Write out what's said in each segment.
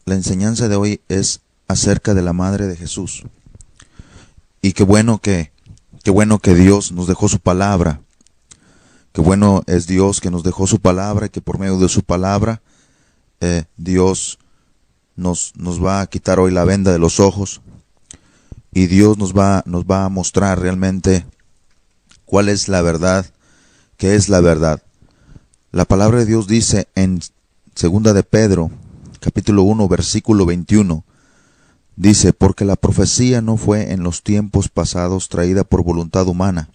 la enseñanza de hoy es acerca de la Madre de Jesús. Y qué bueno que Dios nos dejó su palabra. Qué bueno es Dios que nos dejó su palabra y que por medio de su palabra Dios nos va a quitar hoy la venda de los ojos. Y Dios nos va a mostrar realmente cuál es la verdad, qué es la verdad. La palabra de Dios dice en 2 de Pedro, capítulo 1, versículo 21, dice: porque la profecía no fue en los tiempos pasados traída por voluntad humana,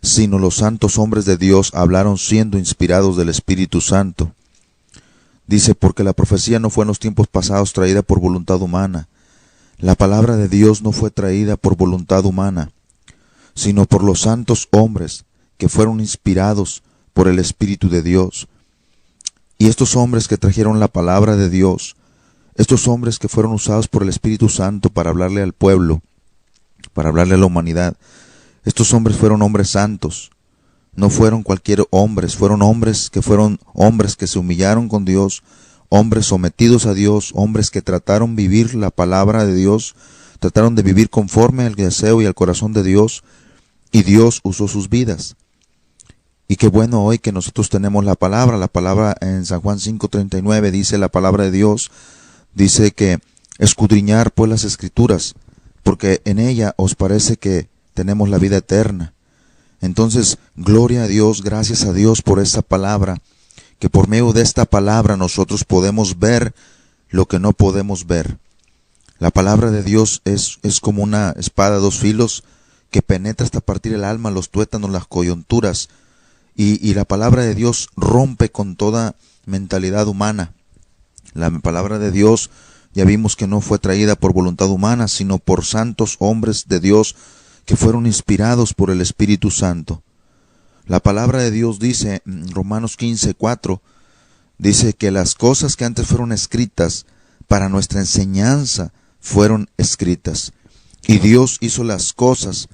sino los santos hombres de Dios hablaron siendo inspirados del Espíritu Santo. Dice, porque la profecía no fue en los tiempos pasados traída por voluntad humana. La palabra de Dios no fue traída por voluntad humana, sino por los santos hombres que fueron inspirados por el Espíritu de Dios. Y estos hombres que trajeron la palabra de Dios, estos hombres que fueron usados por el Espíritu Santo para hablarle al pueblo, para hablarle a la humanidad, estos hombres fueron hombres santos. No fueron cualquier hombres, fueron hombres que se humillaron con Dios, hombres sometidos a Dios, hombres que trataron de vivir la palabra de Dios, trataron de vivir conforme al deseo y al corazón de Dios, y Dios usó sus vidas. Y qué bueno hoy que nosotros tenemos la palabra en San Juan 5:39 dice la palabra de Dios, dice que escudriñar pues las Escrituras, porque en ella os parece que tenemos la vida eterna. Entonces, gloria a Dios, gracias a Dios por esta palabra, que por medio de esta palabra nosotros podemos ver lo que no podemos ver. La palabra de Dios es como una espada de dos filos que penetra hasta partir el alma, los tuétanos, las coyunturas, y la palabra de Dios rompe con toda mentalidad humana. La palabra de Dios ya vimos que no fue traída por voluntad humana, sino por santos hombres de Dios que fueron inspirados por el Espíritu Santo. La palabra de Dios dice en Romanos 15:4, dice que las cosas que antes fueron escritas para nuestra enseñanza fueron escritas. Y Dios hizo las cosas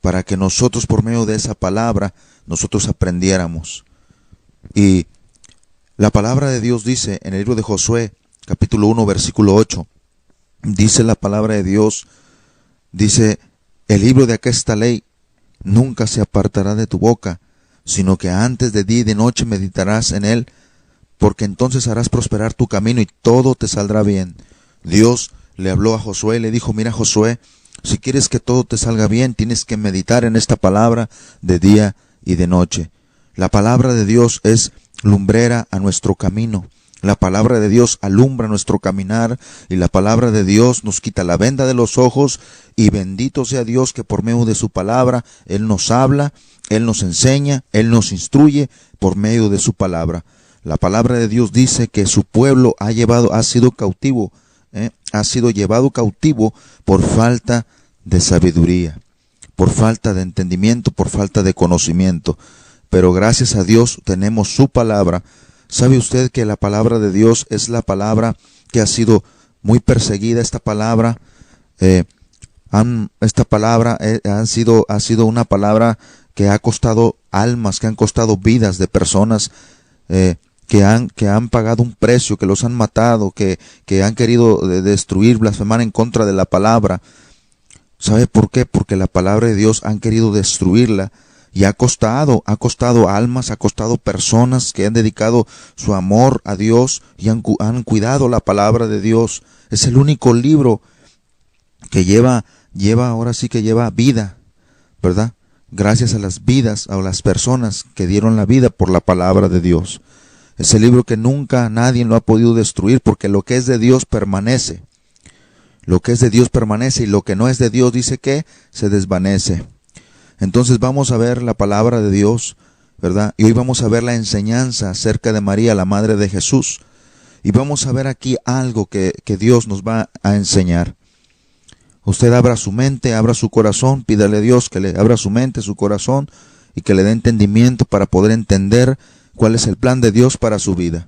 para que nosotros por medio de esa palabra nosotros aprendiéramos. Y la palabra de Dios dice en el libro de Josué, capítulo 1, versículo 8, dice la palabra de Dios, dice: el libro de aquesta ley nunca se apartará de tu boca, sino que antes de día y de noche meditarás en él, porque entonces harás prosperar tu camino y todo te saldrá bien. Dios le habló a Josué y le dijo: mira, Josué, si quieres que todo te salga bien, tienes que meditar en esta palabra de día y de noche. La palabra de Dios es lumbrera a nuestro camino. La palabra de Dios alumbra nuestro caminar, y la palabra de Dios nos quita la venda de los ojos, y bendito sea Dios que por medio de su palabra Él nos habla, Él nos enseña, Él nos instruye por medio de su palabra. La palabra de Dios dice que su pueblo ha sido llevado cautivo por falta de sabiduría, por falta de entendimiento, por falta de conocimiento. Pero gracias a Dios tenemos su palabra. ¿Sabe usted que la palabra de Dios es la palabra que ha sido muy perseguida? Esta palabra ha sido una palabra que ha costado almas, que han costado vidas de personas que han pagado un precio, que los han matado, que han querido destruir, blasfemar en contra de la palabra. ¿Sabe por qué? Porque la palabra de Dios han querido destruirla. Y ha costado almas, ha costado personas que han dedicado su amor a Dios y han cuidado la palabra de Dios. Es el único libro que lleva vida, ¿verdad? Gracias a las vidas, a las personas que dieron la vida por la palabra de Dios. Es el libro que nunca nadie lo ha podido destruir, porque lo que es de Dios permanece. Lo que es de Dios permanece, y lo que no es de Dios dice que se desvanece. Entonces vamos a ver la palabra de Dios, ¿verdad? Y hoy vamos a ver la enseñanza acerca de María, la Madre de Jesús. Y vamos a ver aquí algo que Dios nos va a enseñar. Usted abra su mente, abra su corazón, pídale a Dios que le abra su mente, su corazón, y que le dé entendimiento para poder entender cuál es el plan de Dios para su vida.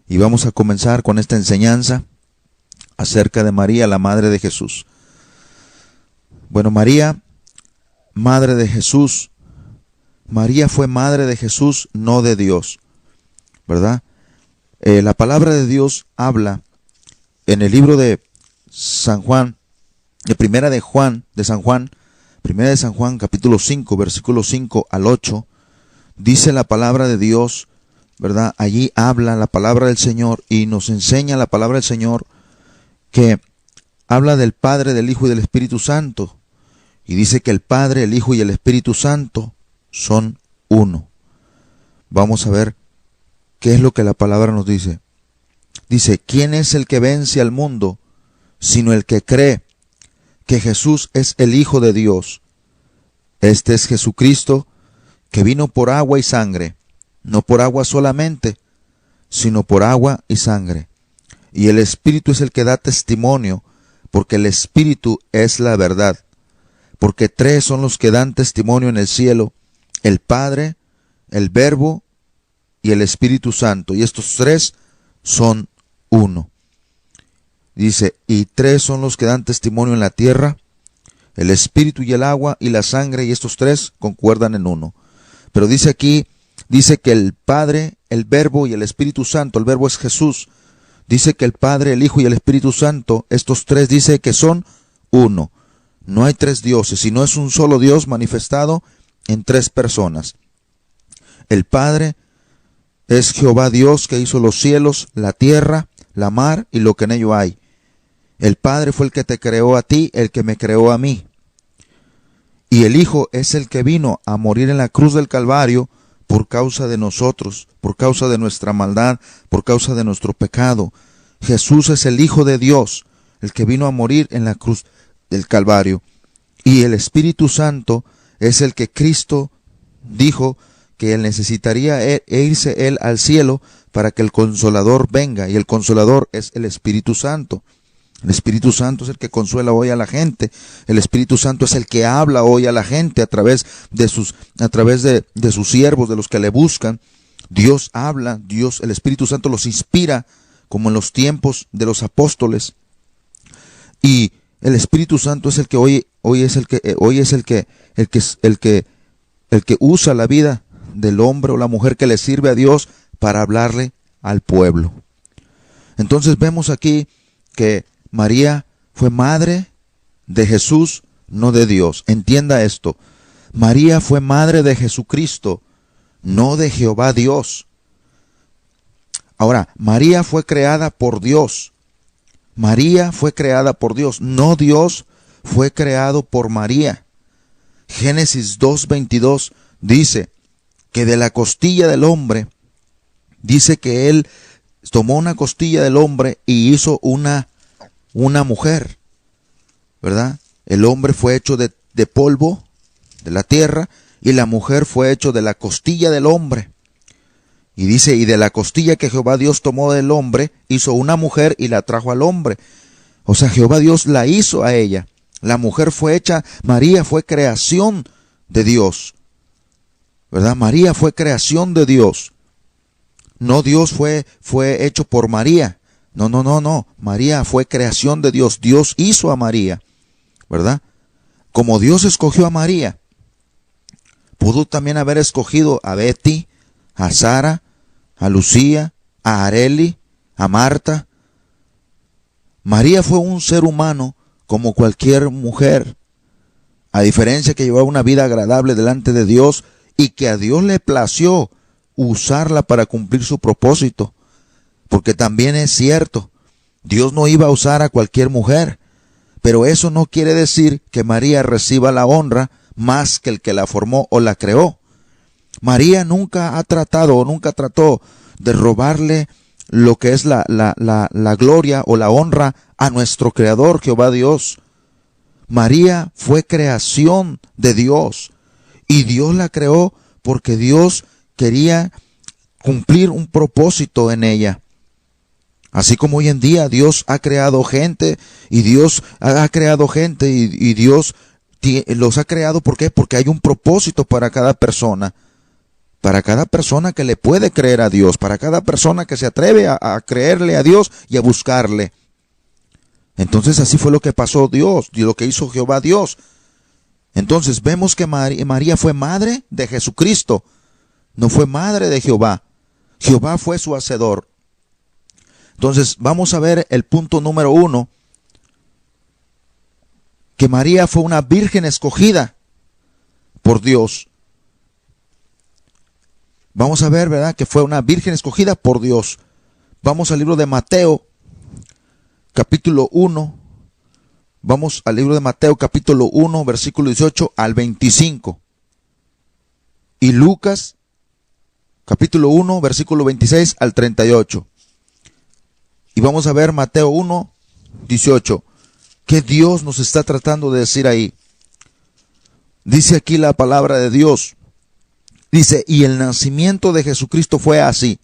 Y vamos a comenzar con esta enseñanza acerca de María, la Madre de Jesús. Bueno, María, Madre de Jesús. María fue madre de Jesús, no de Dios, ¿verdad? La palabra de Dios habla en el libro de San Juan, de primera de San Juan, capítulo 5, versículo 5 al 8, dice la palabra de Dios, ¿verdad? Allí habla la palabra del Señor y nos enseña la palabra del Señor que habla del Padre, del Hijo y del Espíritu Santo. Y dice que el Padre, el Hijo y el Espíritu Santo son uno. Vamos a ver qué es lo que la palabra nos dice. Dice, ¿quién es el que vence al mundo, sino el que cree que Jesús es el Hijo de Dios? Este es Jesucristo, que vino por agua y sangre, no por agua solamente, sino por agua y sangre. Y el Espíritu es el que da testimonio, porque el Espíritu es la verdad. Porque tres son los que dan testimonio en el cielo: el Padre, el Verbo y el Espíritu Santo. Y estos tres son uno. Dice, y tres son los que dan testimonio en la tierra: el Espíritu y el agua y la sangre, y estos tres concuerdan en uno. Pero dice aquí, dice que el Padre, el Verbo y el Espíritu Santo, el Verbo es Jesús, dice que el Padre, el Hijo y el Espíritu Santo, estos tres dice que son uno. No hay tres dioses, sino es un solo Dios manifestado en tres personas. El Padre es Jehová Dios, que hizo los cielos, la tierra, la mar y lo que en ello hay. El Padre fue el que te creó a ti, el que me creó a mí. Y el Hijo es el que vino a morir en la cruz del Calvario por causa de nosotros, por causa de nuestra maldad, por causa de nuestro pecado. Jesús es el Hijo de Dios, el que vino a morir en la cruz del Calvario. Y el Espíritu Santo es el que Cristo dijo que él necesitaría irse él al cielo para que el Consolador venga, y el Consolador es el Espíritu Santo. El Espíritu Santo es el que consuela hoy a la gente. El Espíritu Santo es el que habla hoy a la gente a través de sus siervos, de los que le buscan. Dios habla, el Espíritu Santo los inspira, como en los tiempos de los apóstoles. Y el Espíritu Santo es el que hoy es el que usa la vida del hombre o la mujer que le sirve a Dios para hablarle al pueblo. Entonces vemos aquí que María fue madre de Jesús, no de Dios. Entienda esto. María fue madre de Jesucristo, no de Jehová Dios. Ahora, María fue creada por Dios. María fue creada por Dios, no Dios fue creado por María. Génesis 2:22 dice que de la costilla del hombre, dice que él tomó una costilla del hombre y hizo una mujer, ¿verdad? El hombre fue hecho de polvo, de la tierra, y la mujer fue hecho de la costilla del hombre. Y dice, y de la costilla que Jehová Dios tomó del hombre, hizo una mujer y la trajo al hombre. O sea, Jehová Dios la hizo a ella. La mujer fue hecha, María fue creación de Dios, ¿verdad? María fue creación de Dios. No Dios fue hecho por María. No. María fue creación de Dios. Dios hizo a María, ¿verdad? Como Dios escogió a María, pudo también haber escogido a Betty, a Sara, a Lucía, a Areli, a Marta. María fue un ser humano como cualquier mujer, a diferencia que llevaba una vida agradable delante de Dios y que a Dios le plació usarla para cumplir su propósito. Porque también es cierto, Dios no iba a usar a cualquier mujer, pero eso no quiere decir que María reciba la honra más que el que la formó o la creó. María nunca trató de robarle lo que es la gloria o la honra a nuestro Creador, Jehová Dios. María fue creación de Dios, y Dios la creó porque Dios quería cumplir un propósito en ella. Así como hoy en día Dios ha creado gente, y Dios los ha creado, ¿por qué? Porque hay un propósito para cada persona que le puede creer a Dios, para cada persona que se atreve a creerle a Dios y a buscarle. Entonces así fue lo que pasó Dios, y lo que hizo Jehová Dios. Entonces vemos que María fue madre de Jesucristo, no fue madre de Jehová. Jehová fue su hacedor. Entonces vamos a ver el punto número 1, que María fue una virgen escogida por Dios. Vamos a ver, ¿verdad?, que fue una virgen escogida por Dios. Vamos al libro de Mateo, capítulo 1. Vamos al libro de Mateo, capítulo 1, versículo 18 al 25. Y Lucas, capítulo 1, versículo 26 al 38. Y vamos a ver Mateo 1, 18. ¿Qué Dios nos está tratando de decir ahí? Dice aquí la palabra de Dios. Dice, y el nacimiento de Jesucristo fue así,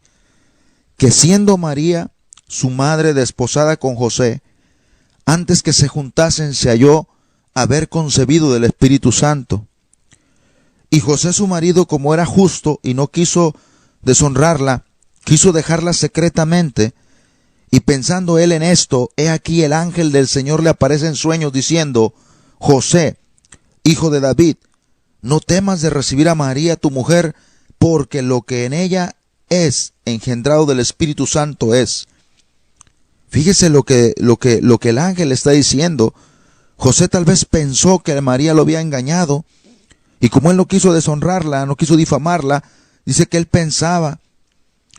que siendo María, su madre, desposada con José, antes que se juntasen, se halló haber concebido del Espíritu Santo. Y José su marido, como era justo y no quiso deshonrarla, quiso dejarla secretamente. Y pensando él en esto, he aquí el ángel del Señor le aparece en sueños diciendo, José, hijo de David, no temas de recibir a María tu mujer, porque lo que en ella es engendrado del Espíritu Santo es. Fíjese lo que el ángel está diciendo. José tal vez pensó que María lo había engañado, y como él no quiso deshonrarla, no quiso difamarla, dice que él pensaba,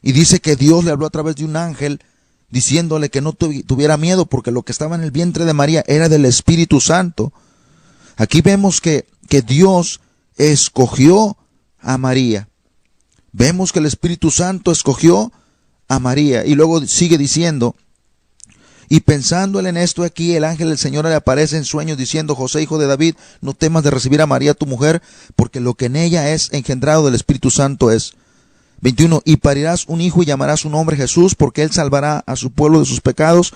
y dice que Dios le habló a través de un ángel, diciéndole que no tuviera miedo, porque lo que estaba en el vientre de María era del Espíritu Santo. Aquí vemos que Dios escogió a María. Vemos que el Espíritu Santo escogió a María. Y luego sigue diciendo, y pensando él en esto, aquí el ángel del Señor le aparece en sueños diciendo, José, hijo de David, no temas de recibir a María tu mujer, porque lo que en ella es engendrado del Espíritu Santo es. 21. Y parirás un hijo y llamarás su nombre Jesús, porque él salvará a su pueblo de sus pecados.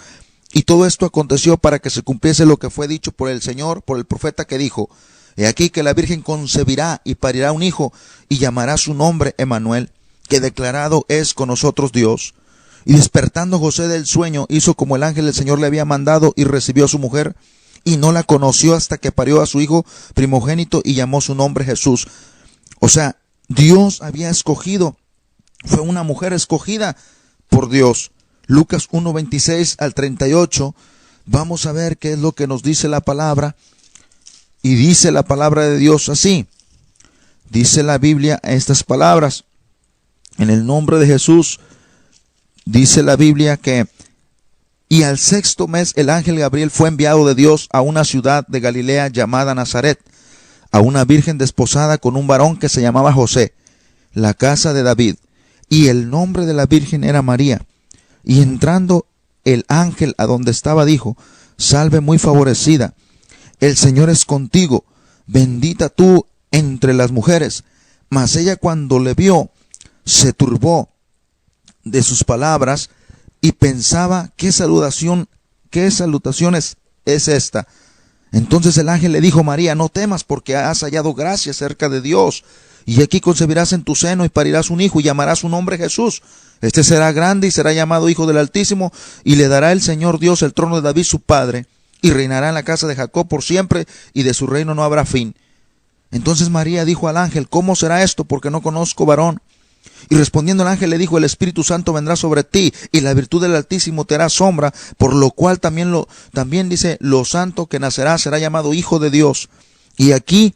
Y todo esto aconteció para que se cumpliese lo que fue dicho por el Señor, por el profeta, que dijo, he aquí que la Virgen concebirá y parirá un hijo, y llamará su nombre Emmanuel, que declarado es con nosotros Dios. Y despertando José del sueño, hizo como el ángel del Señor le había mandado, y recibió a su mujer, y no la conoció hasta que parió a su hijo primogénito, y llamó su nombre Jesús. O sea, Dios había escogido, fue una mujer escogida por Dios. Lucas 1, 26 al 38, vamos a ver qué es lo que nos dice la palabra. Y dice la palabra de Dios así. Dice la Biblia estas palabras. En el nombre de Jesús, dice la Biblia que, y al sexto mes el ángel Gabriel fue enviado de Dios a una ciudad de Galilea llamada Nazaret, a una virgen desposada con un varón que se llamaba José, la casa de David. Y el nombre de la virgen era María. Y entrando el ángel a donde estaba, dijo, salve muy favorecida, el Señor es contigo, bendita tú entre las mujeres. Mas ella, cuando le vio, se turbó de sus palabras y pensaba, ¿qué salutación es esta? Entonces el ángel le dijo, María, no temas, porque has hallado gracia cerca de Dios. Y aquí concebirás en tu seno y parirás un hijo y llamarás su nombre Jesús. Este será grande y será llamado Hijo del Altísimo, y le dará el Señor Dios el trono de David su padre, y reinará en la casa de Jacob por siempre, y de su reino no habrá fin. Entonces María dijo al ángel, ¿cómo será esto? Porque no conozco varón. Y respondiendo el ángel le dijo, el Espíritu Santo vendrá sobre ti, y la virtud del Altísimo te hará sombra, por lo cual también dice, lo santo que nacerá será llamado Hijo de Dios. Y aquí,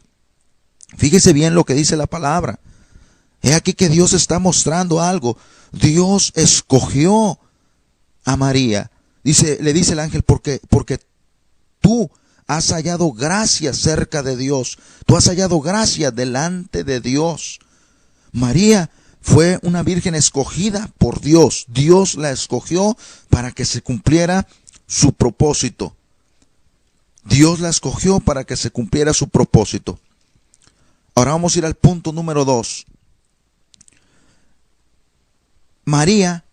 fíjese bien lo que dice la palabra. He aquí que Dios está mostrando algo. Dios escogió a María. Le dice el ángel, porque tú has hallado gracia cerca de Dios. Tú has hallado gracia delante de Dios. María fue una virgen escogida por Dios. Dios la escogió para que se cumpliera su propósito. Dios la escogió para que se cumpliera su propósito. Ahora vamos a ir al punto número 2. María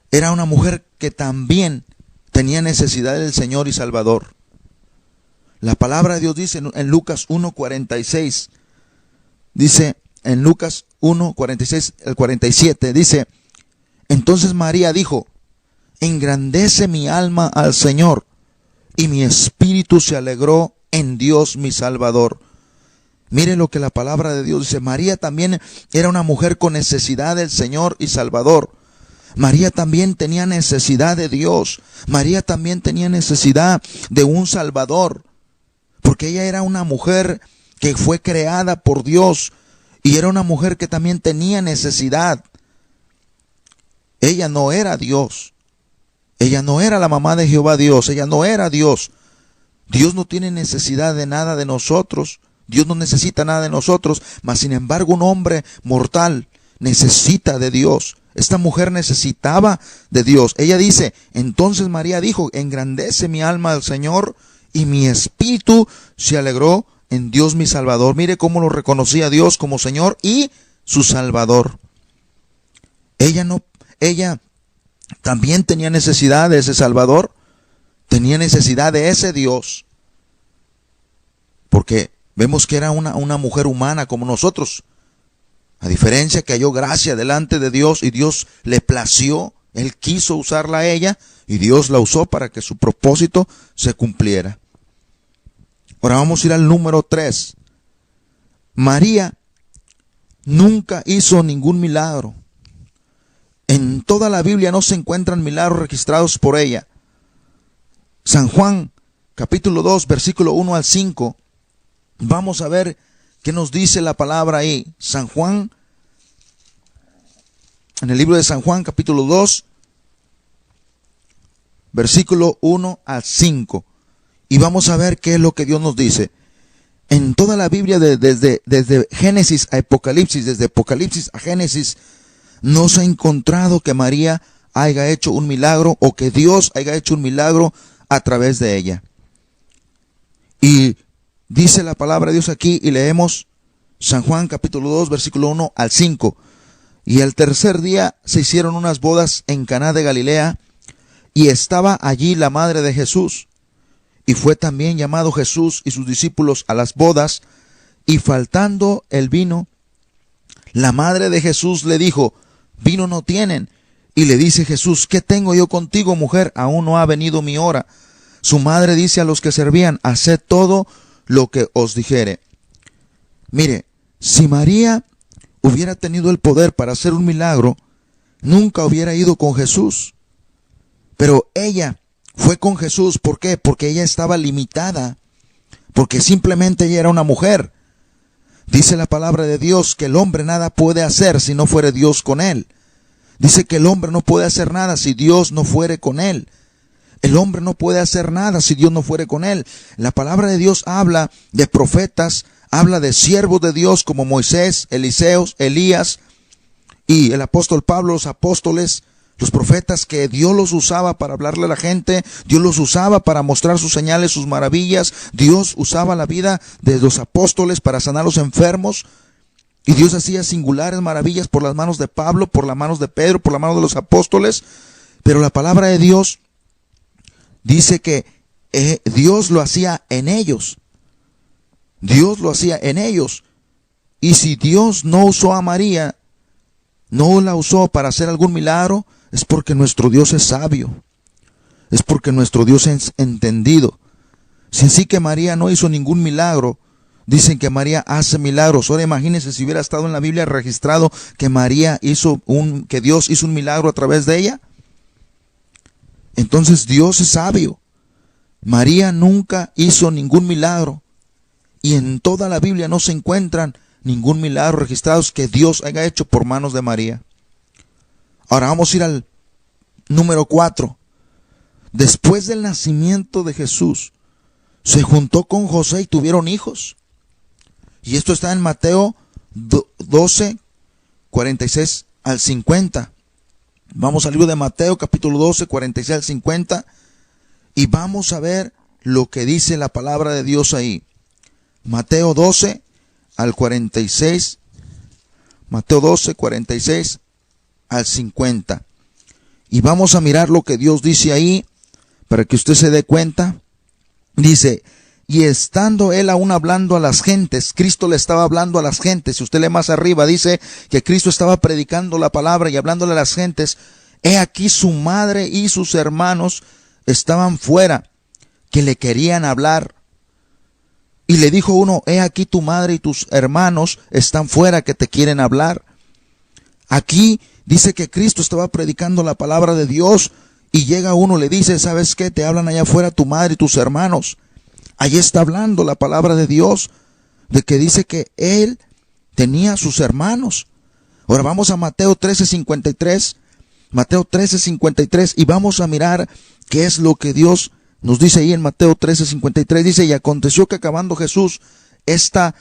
era una mujer que también tenía necesidad del Señor y Salvador. La palabra de Dios dice en Lucas 1:46, dice en Lucas 1:46 al 47, dice, entonces María dijo, engrandece mi alma al Señor, y mi espíritu se alegró en Dios mi Salvador. Mire lo que la palabra de Dios dice. María también era una mujer con necesidad del Señor y Salvador. María también tenía necesidad de Dios. María también tenía necesidad de un Salvador. Porque ella era una mujer que fue creada por Dios. Y era una mujer que también tenía necesidad. Ella no era Dios. Ella no era la mamá de Jehová Dios. Ella no era Dios. Dios no tiene necesidad de nada de nosotros. Dios no necesita nada de nosotros. Mas sin embargo, un hombre mortal necesita de Dios. Esta mujer necesitaba de Dios. Ella dice, entonces María dijo, engrandece mi alma al Señor y mi espíritu se alegró en Dios mi Salvador. Mire cómo lo reconocía Dios como Señor y su Salvador. Ella también tenía necesidad de ese Salvador. Tenía necesidad de ese Dios. Porque vemos que era una mujer humana como nosotros. A diferencia que halló gracia delante de Dios y Dios le plació, Él quiso usarla a ella y Dios la usó para que su propósito se cumpliera. Ahora vamos a ir al número 3. María nunca hizo ningún milagro. En toda la Biblia no se encuentran milagros registrados por ella. San Juan, capítulo 2, versículo 1 al 5. Vamos a ver qué nos dice la palabra ahí. San Juan, en el libro de San Juan, capítulo 2, versículo 1 al 5. Y vamos a ver qué es lo que Dios nos dice. En toda la Biblia, desde Génesis a Apocalipsis, desde Apocalipsis a Génesis, no se ha encontrado que María haya hecho un milagro o que Dios haya hecho un milagro a través de ella. Y dice la palabra de Dios aquí y leemos San Juan capítulo 2 versículo 1 al 5. Y el tercer día se hicieron unas bodas en Caná de Galilea y estaba allí la madre de Jesús. Y fue también llamado Jesús y sus discípulos a las bodas, y faltando el vino, la madre de Jesús le dijo, vino no tienen. Y le dice Jesús, ¿qué tengo yo contigo, mujer? Aún no ha venido mi hora. Su madre dice a los que servían, haced todo lo que os dijere. Mire, si María hubiera tenido el poder para hacer un milagro, nunca hubiera ido con Jesús. Pero ella fue con Jesús, ¿por qué? Porque ella estaba limitada, porque simplemente ella era una mujer. Dice la palabra de Dios que el hombre nada puede hacer si no fuere Dios con él. Dice que el hombre no puede hacer nada si Dios no fuere con él. El hombre no puede hacer nada si Dios no fuere con él. La palabra de Dios habla de profetas, habla de siervos de Dios como Moisés, Eliseos, Elías y el apóstol Pablo, los apóstoles, los profetas que Dios los usaba para hablarle a la gente, Dios los usaba para mostrar sus señales, sus maravillas. Dios usaba la vida de los apóstoles para sanar a los enfermos. Y Dios hacía singulares maravillas por las manos de Pablo, por las manos de Pedro, por las manos de los apóstoles. Pero la palabra de Dios dice que Dios lo hacía en ellos. Dios lo hacía en ellos. Y si Dios no usó a María, no la usó para hacer algún milagro, es porque nuestro Dios es sabio. Es porque nuestro Dios es entendido. Si así que María no hizo ningún milagro, dicen que María hace milagros. Ahora imagínense si hubiera estado en la Biblia registrado que que Dios hizo un milagro a través de ella. Entonces Dios es sabio. María nunca hizo ningún milagro. Y en toda la Biblia no se encuentran ningún milagro registrados que Dios haya hecho por manos de María. Ahora vamos a ir al número 4. Después del nacimiento de Jesús, se juntó con José y tuvieron hijos. Y esto está en Mateo 12, 46 al 50. Vamos al libro de Mateo, capítulo 12, 46 al 50. Y vamos a ver lo que dice la palabra de Dios ahí. Mateo 12 al 46. Mateo 12, 46 al 50. Y vamos a mirar lo que Dios dice ahí, para que usted se dé cuenta. Dice, y estando él aún hablando a las gentes, Cristo le estaba hablando a las gentes. Si usted lee más arriba, dice que Cristo estaba predicando la palabra y hablándole a las gentes. He aquí su madre y sus hermanos estaban fuera, que le querían hablar. Y le dijo uno, he aquí tu madre y tus hermanos están fuera, que te quieren hablar. Aquí Dice que Cristo estaba predicando la palabra de Dios y llega uno, le dice, ¿sabes qué? Te hablan allá afuera tu madre y tus hermanos. Allí está hablando la palabra de Dios, de que dice que él tenía sus hermanos. Ahora vamos a Mateo 13:53. Mateo 13:53 y vamos a mirar qué es lo que Dios nos dice ahí en Mateo 13:53. Dice, y aconteció que acabando Jesús esta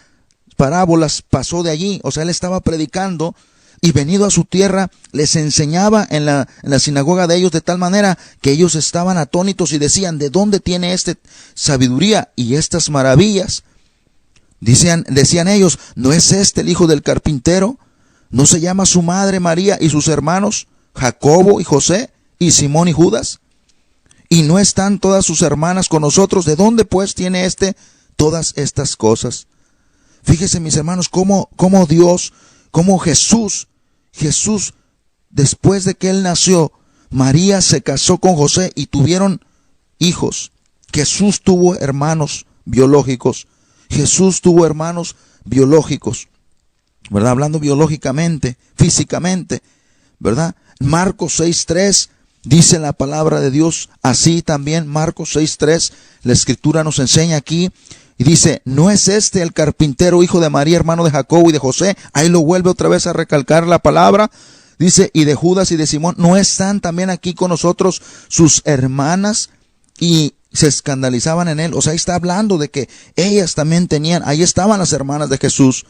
parábola pasó de allí. O sea, él estaba predicando y venido a su tierra les enseñaba en la sinagoga de ellos de tal manera que ellos estaban atónitos y decían, ¿de dónde tiene este sabiduría y estas maravillas? Decían ellos, ¿no es este el hijo del carpintero? ¿No se llama su madre María y sus hermanos Jacobo y José y Simón y Judas? ¿Y no están todas sus hermanas con nosotros? ¿De dónde pues tiene todas estas cosas? Fíjese, mis hermanos, cómo Dios, cómo Jesús, después de que él nació, María se casó con José y tuvieron hijos. Jesús tuvo hermanos biológicos. Jesús tuvo hermanos biológicos, ¿verdad? Hablando biológicamente, físicamente, ¿verdad? Marcos 6:3 dice la palabra de Dios así también. Marcos 6:3, la escritura nos enseña aquí y dice, ¿no es este el carpintero, hijo de María, hermano de Jacobo y de José? Ahí lo vuelve otra vez a recalcar la palabra. Dice, y de Judas y de Simón, ¿no están también aquí con nosotros sus hermanas? Y se escandalizaban en él. O sea, ahí está hablando de que ellas también tenían, ahí estaban las hermanas de Jesús.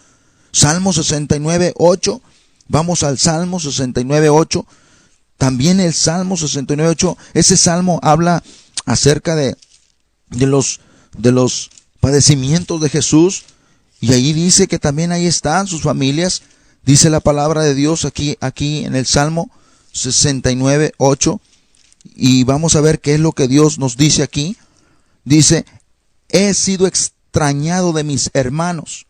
Salmo 69:8, vamos al Salmo 69:8. También el Salmo 69:8, ese salmo habla acerca de los padecimientos de Jesús. Y ahí dice que también ahí están sus familias. Dice la palabra de Dios aquí en el Salmo 69:8. Y vamos a ver qué es lo que Dios nos dice aquí. Dice, he sido extrañado de mis hermanos.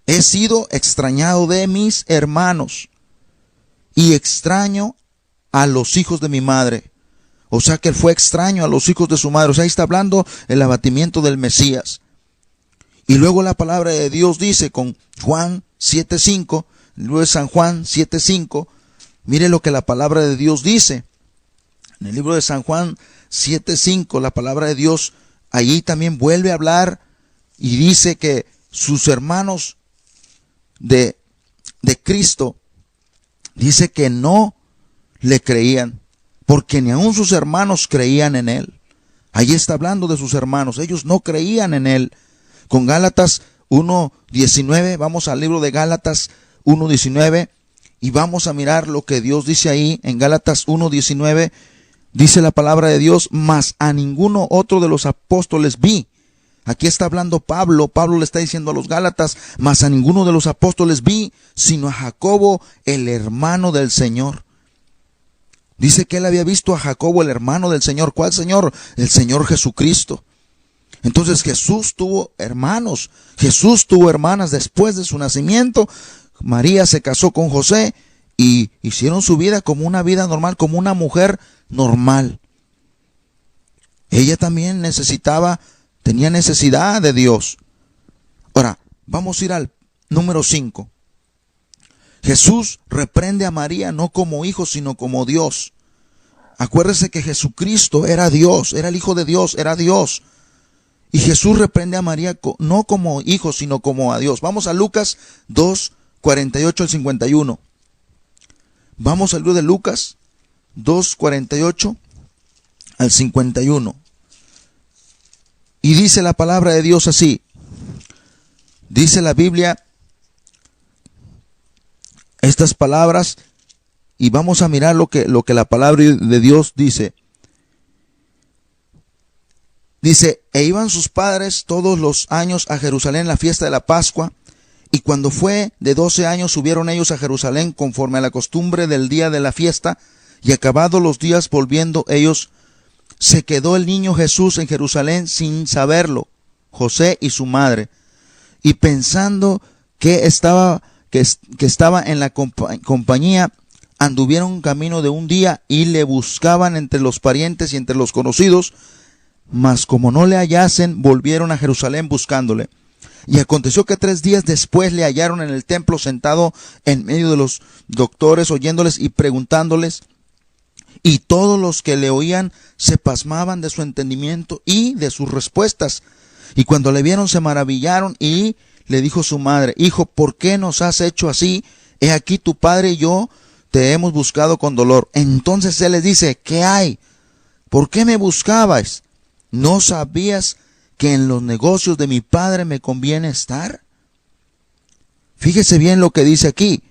He sido extrañado de mis hermanos. Y extraño a los hijos de mi madre. O sea que él fue extraño a los hijos de su madre. O sea, ahí está hablando el abatimiento del Mesías. Y luego la palabra de Dios dice con Juan 7:5, luego de San Juan 7:5, mire lo que la palabra de Dios dice. En el libro de San Juan 7:5, la palabra de Dios allí también vuelve a hablar y dice que sus hermanos de Cristo, dice que no le creían, porque ni aun sus hermanos creían en él. Allí está hablando de sus hermanos, ellos no creían en él. Con Gálatas 1:19, vamos al libro de Gálatas 1:19 y vamos a mirar lo que Dios dice ahí en Gálatas 1:19. Dice la palabra de Dios, mas a ninguno otro de los apóstoles vi. Aquí está hablando Pablo le está diciendo a los Gálatas, mas a ninguno de los apóstoles vi, sino a Jacobo, el hermano del Señor. Dice que él había visto a Jacobo, el hermano del Señor. ¿Cuál Señor? El Señor Jesucristo. Entonces Jesús tuvo hermanos, Jesús tuvo hermanas después de su nacimiento. María se casó con José y hicieron su vida como una vida normal, como una mujer normal. Ella también tenía necesidad de Dios. Ahora, vamos a ir al número 5. Jesús reprende a María no como hijo, sino como Dios. Acuérdese que Jesucristo era Dios, era el Hijo de Dios, era Dios. Y Jesús reprende a María no como hijo, sino como a Dios. Vamos a Lucas 2:48 al 51. Vamos al libro de Lucas 2:48 al 51. Y dice la palabra de Dios así. Dice la Biblia estas palabras y vamos a mirar lo que la palabra de Dios dice. Dice, e iban sus padres todos los años a Jerusalén en la fiesta de la Pascua, y cuando fue de 12 años subieron ellos a Jerusalén conforme a la costumbre del día de la fiesta, y acabados los días volviendo ellos, se quedó el niño Jesús en Jerusalén sin saberlo, José y su madre, y pensando que estaba en la compañía, anduvieron camino de un día y le buscaban entre los parientes y entre los conocidos, mas como no le hallasen, volvieron a Jerusalén buscándole. Y aconteció que 3 días después le hallaron en el templo sentado en medio de los doctores, oyéndoles y preguntándoles. Y todos los que le oían se pasmaban de su entendimiento y de sus respuestas. Y cuando le vieron se maravillaron, y le dijo su madre: Hijo, ¿por qué nos has hecho así? He aquí tu padre y yo te hemos buscado con dolor. Entonces él les dice: ¿Qué hay? ¿Por qué me buscabais? ¿No sabías que en los negocios de mi padre me conviene estar? Fíjese bien lo que dice aquí.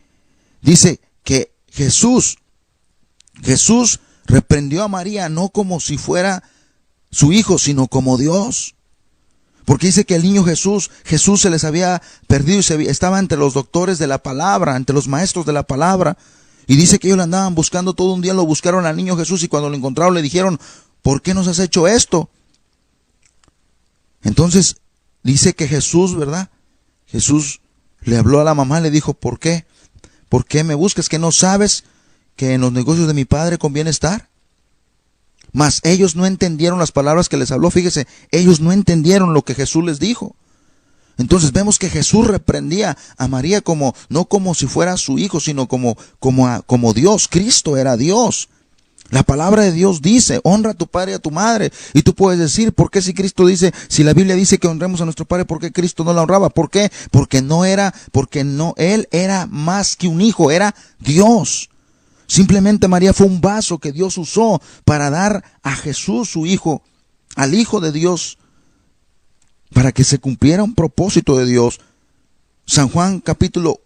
Dice que Jesús reprendió a María no como si fuera su hijo, sino como Dios. Porque dice que el niño Jesús se les había perdido y estaba entre los doctores de la palabra, entre los maestros de la palabra. Y dice que ellos lo andaban buscando todo un día, lo buscaron al niño Jesús, y cuando lo encontraron le dijeron: ¿por qué nos has hecho esto? Entonces dice que Jesús, ¿verdad? Jesús le habló a la mamá, le dijo: ¿por qué? ¿Por qué me buscas? ¿Que no sabes que en los negocios de mi padre conviene estar? Mas ellos no entendieron las palabras que les habló. Fíjese, ellos no entendieron lo que Jesús les dijo. Entonces vemos que Jesús reprendía a María no como si fuera su hijo, sino como Dios. Cristo era Dios. La palabra de Dios dice: honra a tu padre y a tu madre. Y tú puedes decir: ¿por qué si la Biblia dice que honremos a nuestro padre, por qué Cristo no la honraba? ¿Por qué? Porque él era más que un hijo, era Dios. Simplemente María fue un vaso que Dios usó para dar a Jesús, su hijo, al Hijo de Dios, para que se cumpliera un propósito de Dios. San Juan capítulo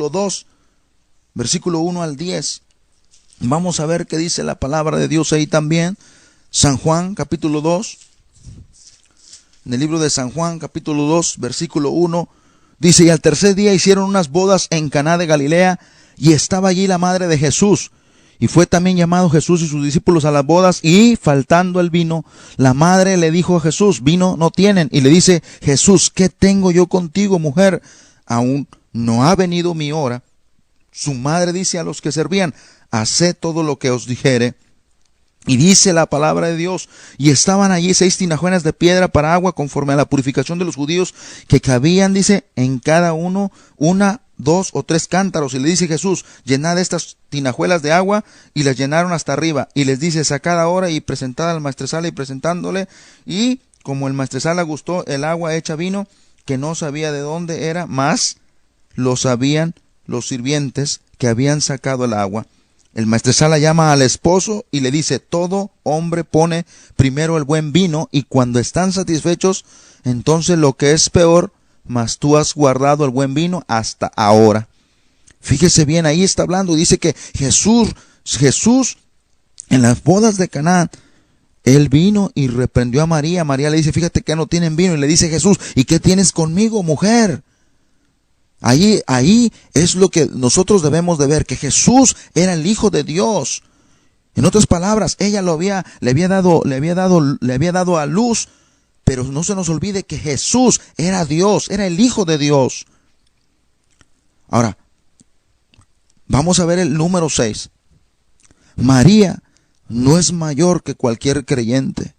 2, versículo 1 al 10. Vamos a ver qué dice la palabra de Dios ahí también. San Juan capítulo 2. En el libro de San Juan capítulo 2, versículo 1. Dice: y al tercer día hicieron unas bodas en Caná de Galilea, y estaba allí la madre de Jesús. Y fue también llamado Jesús y sus discípulos a las bodas, y faltando el vino, la madre le dijo a Jesús: vino no tienen. Y le dice Jesús: ¿qué tengo yo contigo, mujer? Aún no ha venido mi hora. Su madre dice a los que servían: haced todo lo que os dijere. Y dice la palabra de Dios: y estaban allí 6 tinajuelas de piedra para agua, conforme a la purificación de los judíos, que cabían, dice, en cada uno 1, 2 o 3 cántaros. Y le dice Jesús: llenad estas tinajuelas de agua. Y las llenaron hasta arriba. Y les dice: sacad ahora y presentad al maestresala. Y presentándole, y como el maestresala gustó el agua hecha vino, que no sabía de dónde era, mas lo sabían los sirvientes que habían sacado el agua. El maestresala llama al esposo y le dice: todo hombre pone primero el buen vino, y cuando están satisfechos, entonces lo que es peor, mas tú has guardado el buen vino hasta ahora. Fíjese bien, ahí está hablando. Dice que Jesús en las bodas de Caná, él vino y reprendió a María. María le dice: fíjate que no tienen vino. Y le dice Jesús: ¿y qué tienes conmigo, mujer? Ahí es lo que nosotros debemos de ver, que Jesús era el Hijo de Dios. En otras palabras, ella le había dado a luz, pero no se nos olvide que Jesús era Dios, era el Hijo de Dios. Ahora, vamos a ver el número 6. María no es mayor que cualquier creyente.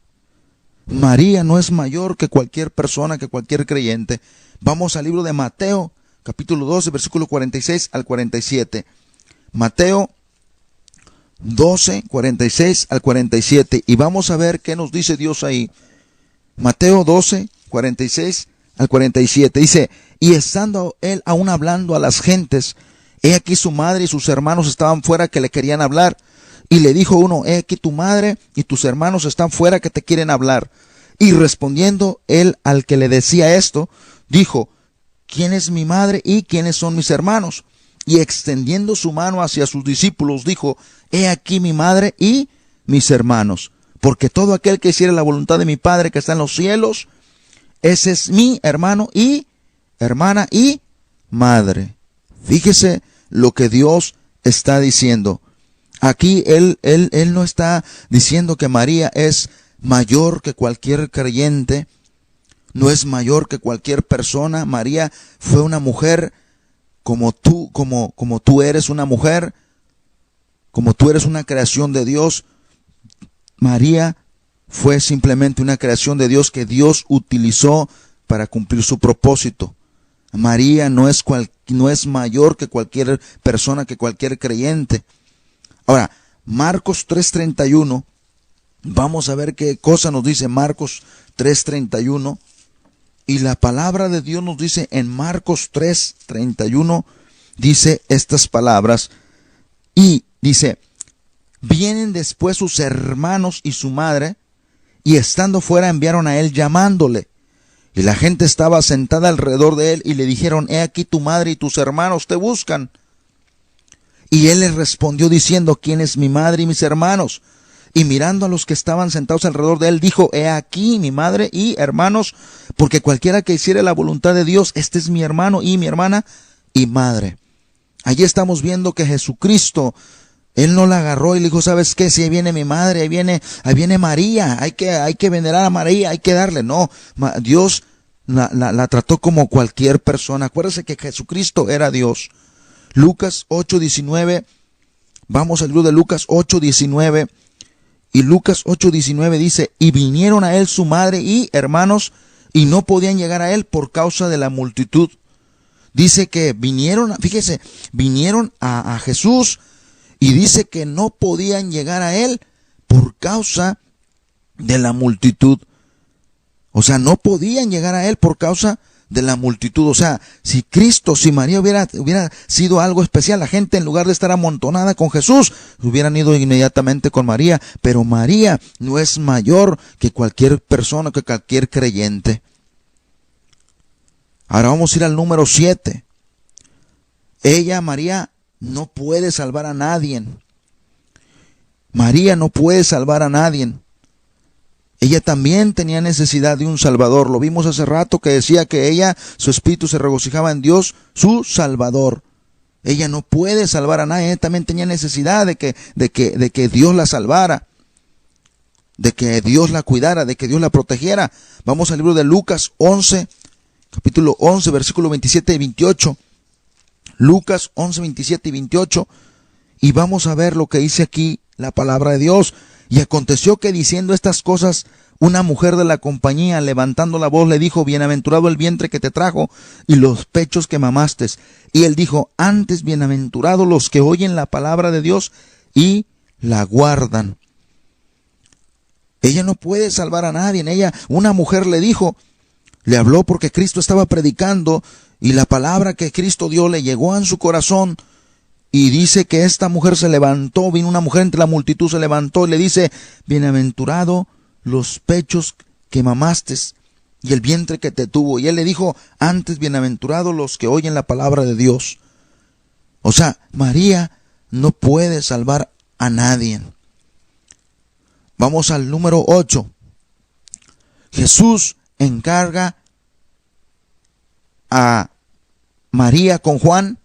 María no es mayor que cualquier persona, que cualquier creyente. Vamos al libro de Mateo, capítulo 12, versículo 46 al 47. Mateo 12, 46 al 47. Y vamos a ver qué nos dice Dios ahí. Mateo 12, 46 al 47. Dice: y estando él aún hablando a las gentes, he aquí su madre y sus hermanos estaban fuera, que le querían hablar. Y le dijo uno: he aquí tu madre y tus hermanos están fuera, que te quieren hablar. Y respondiendo él al que le decía esto, dijo: ¿quién es mi madre y quiénes son mis hermanos? Y extendiendo su mano hacia sus discípulos, dijo: he aquí mi madre y mis hermanos. Porque todo aquel que hiciere la voluntad de mi Padre que está en los cielos, ese es mi hermano y hermana y madre. Fíjese lo que Dios está diciendo. Aquí él no está diciendo que María es mayor que cualquier creyente, no es mayor que cualquier persona. María fue una mujer como tú eres una mujer, como tú eres una creación de Dios. María fue simplemente una creación de Dios que Dios utilizó para cumplir su propósito. María no es mayor que cualquier persona, que cualquier creyente. Ahora, Marcos 3:31, vamos a ver qué cosa nos dice Marcos 3:31. Y la palabra de Dios nos dice en Marcos 3:31, dice estas palabras. Y dice: vienen después sus hermanos y su madre, y estando fuera enviaron a él llamándole. Y la gente estaba sentada alrededor de él, y le dijeron: he aquí tu madre y tus hermanos te buscan. Y él les respondió diciendo: ¿quién es mi madre y mis hermanos? Y mirando a los que estaban sentados alrededor de él, dijo: he aquí mi madre y hermanos, porque cualquiera que hiciere la voluntad de Dios, este es mi hermano y mi hermana y madre. Allí estamos viendo que Jesucristo, él no la agarró y le dijo: ¿sabes qué? Si ahí viene mi madre, ahí viene María, hay que venerar a María, hay que darle. No, Dios la trató como cualquier persona. Acuérdese que Jesucristo era Dios. Lucas 8:19, vamos al libro de Lucas 8:19. Y Lucas 8:19 dice: y vinieron a él su madre y hermanos, y no podían llegar a él por causa de la multitud. Dice que vinieron, fíjese, vinieron a Jesús, y dice que no podían llegar a él por causa de la multitud. O sea, no podían llegar a él por causa de la multitud. O sea, si María hubiera sido algo especial, la gente, en lugar de estar amontonada con Jesús, hubieran ido inmediatamente con María. Pero María no es mayor que cualquier persona, que cualquier creyente. Ahora vamos a ir al número 7. María, no puede salvar a nadie. María no puede salvar a nadie. Ella también tenía necesidad de un Salvador. Lo vimos hace rato, que decía que su espíritu se regocijaba en Dios, su Salvador. Ella no puede salvar a nadie. Ella también tenía necesidad de que Dios la salvara, de que Dios la cuidara, de que Dios la protegiera. Vamos al libro de Lucas 11, capítulo 11, versículo 27 y 28. Lucas 11, 27 y 28. Y vamos a ver lo que dice aquí la palabra de Dios. Y aconteció que, diciendo estas cosas, una mujer de la compañía, levantando la voz, le dijo: bienaventurado el vientre que te trajo y los pechos que mamaste. Y él dijo: antes bienaventurados los que oyen la palabra de Dios y la guardan. Ella no puede salvar a nadie. Una mujer le habló porque Cristo estaba predicando, y la palabra que Cristo dio le llegó a su corazón. Y dice que esta mujer se levantó, vino una mujer entre la multitud, se levantó y le dice: bienaventurado los pechos que mamaste y el vientre que te tuvo. Y él le dijo: antes bienaventurados los que oyen la palabra de Dios. O sea, María no puede salvar a nadie. Vamos al número 8. Jesús encarga a María con Juan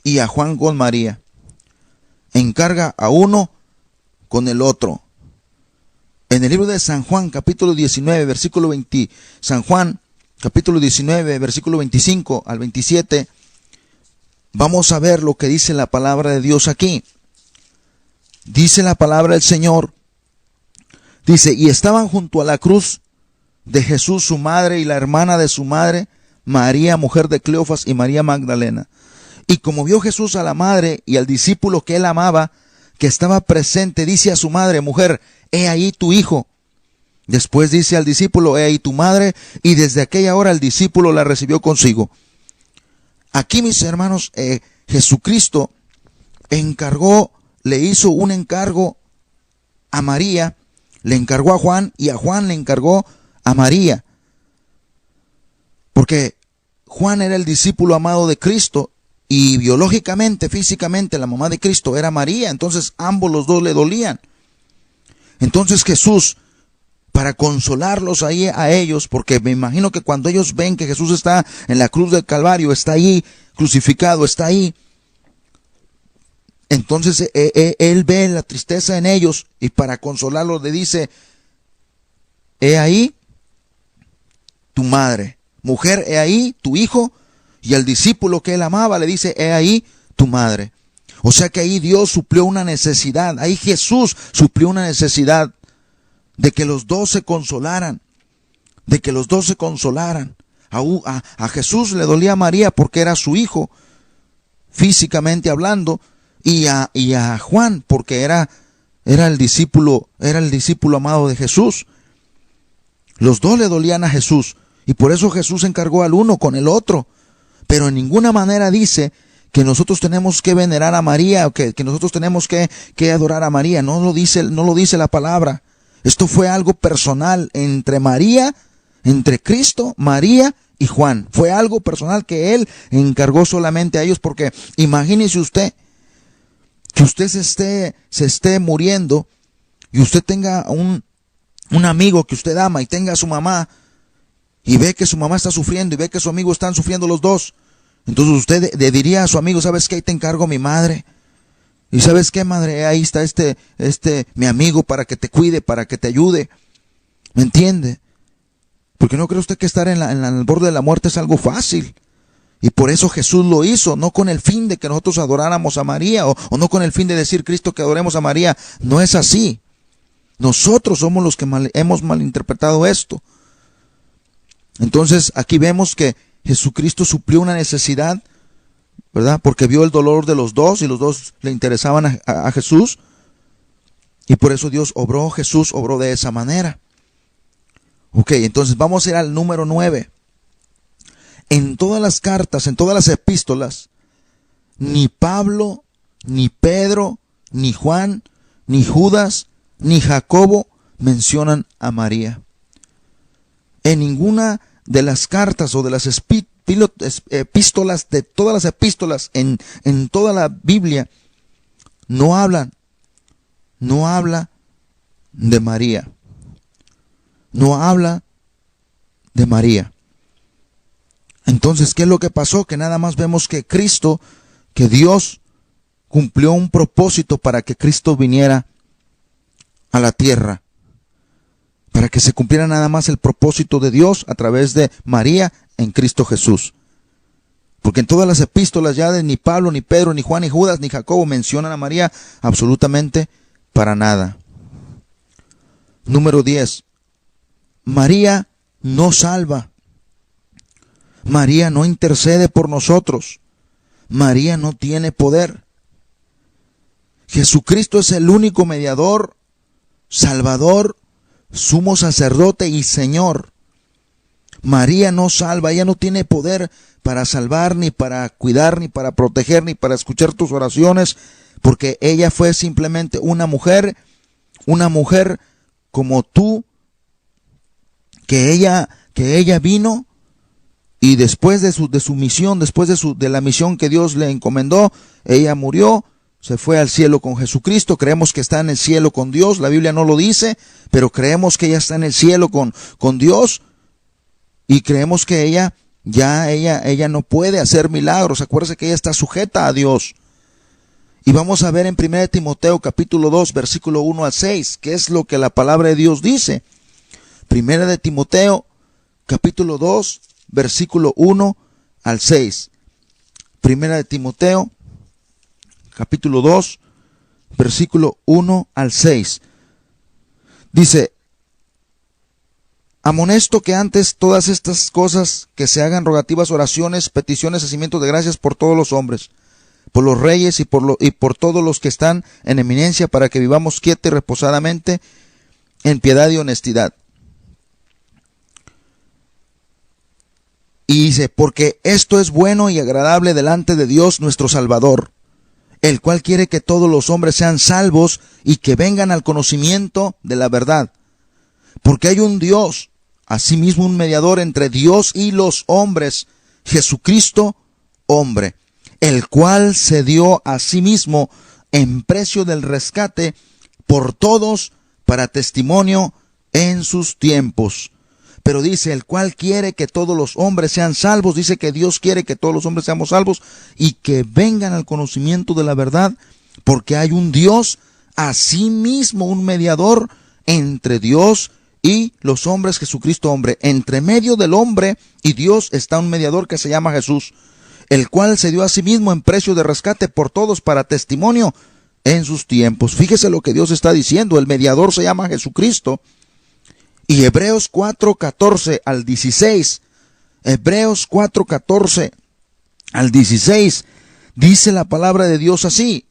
y a Juan con María. Encarga a uno con el otro. En el libro de San Juan, capítulo 19, versículo 20, San Juan, capítulo 19, versículo 25 al 27, vamos a ver lo que dice la palabra de Dios aquí. Dice la palabra del Señor, dice: y estaban junto a la cruz de Jesús su madre y la hermana de su madre, María, mujer de Cleofas, y María Magdalena. Y como vio Jesús a la madre y al discípulo que él amaba, que estaba presente, dice a su madre: mujer, he ahí tu hijo. Después dice al discípulo: he ahí tu madre. Y desde aquella hora el discípulo la recibió consigo. Aquí, mis hermanos, Jesucristo le hizo un encargo a María, le encargó a Juan, y a Juan le encargó a María. Porque Juan era el discípulo amado de Cristo, y biológicamente, físicamente, la mamá de Cristo era María. Entonces ambos los dos le dolían. Entonces Jesús, para consolarlos ahí a ellos, porque me imagino que cuando ellos ven que Jesús está en la cruz del Calvario, está ahí crucificado, está ahí, entonces él ve la tristeza en ellos, y para consolarlos le dice: he ahí tu madre. Mujer, he ahí tu hijo. Y al discípulo que él amaba le dice: he ahí tu madre. O sea que ahí Dios suplió una necesidad. Ahí Jesús suplió una necesidad de que los dos se consolaran. De que los dos se consolaran. A Jesús le dolía a María porque era su hijo, físicamente hablando, y a Juan porque era el discípulo amado de Jesús. Los dos le dolían a Jesús, y por eso Jesús encargó al uno con el otro. Pero en ninguna manera dice que nosotros tenemos que venerar a María, o que nosotros tenemos que adorar a María. No lo dice la palabra. Esto fue algo personal entre Cristo, María y Juan. Fue algo personal que él encargó solamente a ellos, porque imagínese usted que usted se esté muriendo y usted tenga un amigo que usted ama y tenga a su mamá y ve que su mamá está sufriendo y ve que su amigo están sufriendo los dos. Entonces usted le diría a su amigo: ¿sabes qué? Ahí te encargo a mi madre. Y ¿sabes qué, madre? Ahí está mi amigo para que te cuide, para que te ayude. ¿Me entiende? Porque no cree usted que estar en el borde de la muerte es algo fácil. Y por eso Jesús lo hizo, no con el fin de que nosotros adoráramos a María, o no con el fin de decir Cristo que adoremos a María. No es así. Nosotros somos los que hemos malinterpretado esto. Entonces aquí vemos que Jesucristo suplió una necesidad, ¿verdad? Porque vio el dolor de los dos y los dos le interesaban a Jesús. Y por eso Jesús obró de esa manera. Ok, entonces vamos a ir al número 9. En todas las cartas, en todas las epístolas, ni Pablo, ni Pedro, ni Juan, ni Judas, ni Jacobo mencionan a María. En ninguna de las cartas o de las epístolas, de todas las epístolas, en toda la Biblia, no habla de María. No habla de María. Entonces, ¿qué es lo que pasó? Que nada más vemos que Dios cumplió un propósito para que Cristo viniera a la tierra. Para que se cumpliera nada más el propósito de Dios a través de María en Cristo Jesús. Porque en todas las epístolas ya de ni Pablo, ni Pedro, ni Juan, ni Judas, ni Jacobo mencionan a María absolutamente para nada. Número 10. María no salva. María no intercede por nosotros. María no tiene poder. Jesucristo es el único mediador, Salvador, sumo sacerdote y Señor. María no salva, ella no tiene poder para salvar, ni para cuidar, ni para proteger, ni para escuchar tus oraciones, porque ella fue simplemente una mujer como tú, que ella vino y después de su misión, después de la misión que Dios le encomendó, ella murió, se fue al cielo con Jesucristo. Creemos que está en el cielo con Dios. La Biblia no lo dice, pero creemos que ella está en el cielo con Dios. Y creemos que ella no puede hacer milagros. Acuérdese que ella está sujeta a Dios. Y vamos a ver en 1 Timoteo capítulo 2, versículo 1 al 6, qué es lo que la palabra de Dios dice. 1 Timoteo capítulo 2, versículo 1 al 6. 1 Timoteo capítulo 2, versículo 1 al 6. Dice: amonesto que antes todas estas cosas que se hagan rogativas, oraciones, peticiones, hacimientos de gracias por todos los hombres, por los reyes y por todos los que están en eminencia, para que vivamos quieta y reposadamente en piedad y honestidad. Y dice: porque esto es bueno y agradable delante de Dios nuestro Salvador, el cual quiere que todos los hombres sean salvos y que vengan al conocimiento de la verdad. Porque hay un Dios, asimismo un mediador entre Dios y los hombres, Jesucristo, hombre, el cual se dio a sí mismo en precio del rescate por todos para testimonio en sus tiempos. Pero dice, el cual quiere que todos los hombres sean salvos. Dice que Dios quiere que todos los hombres seamos salvos y que vengan al conocimiento de la verdad, porque hay un Dios, asimismo un mediador entre Dios y los hombres, Jesucristo hombre. Entre medio del hombre y Dios está un mediador que se llama Jesús, el cual se dio a sí mismo en precio de rescate por todos para testimonio en sus tiempos. Fíjese lo que Dios está diciendo, el mediador se llama Jesucristo. Y Hebreos 4, 14 al 16, Hebreos 4:14 al 16, dice la palabra de Dios así.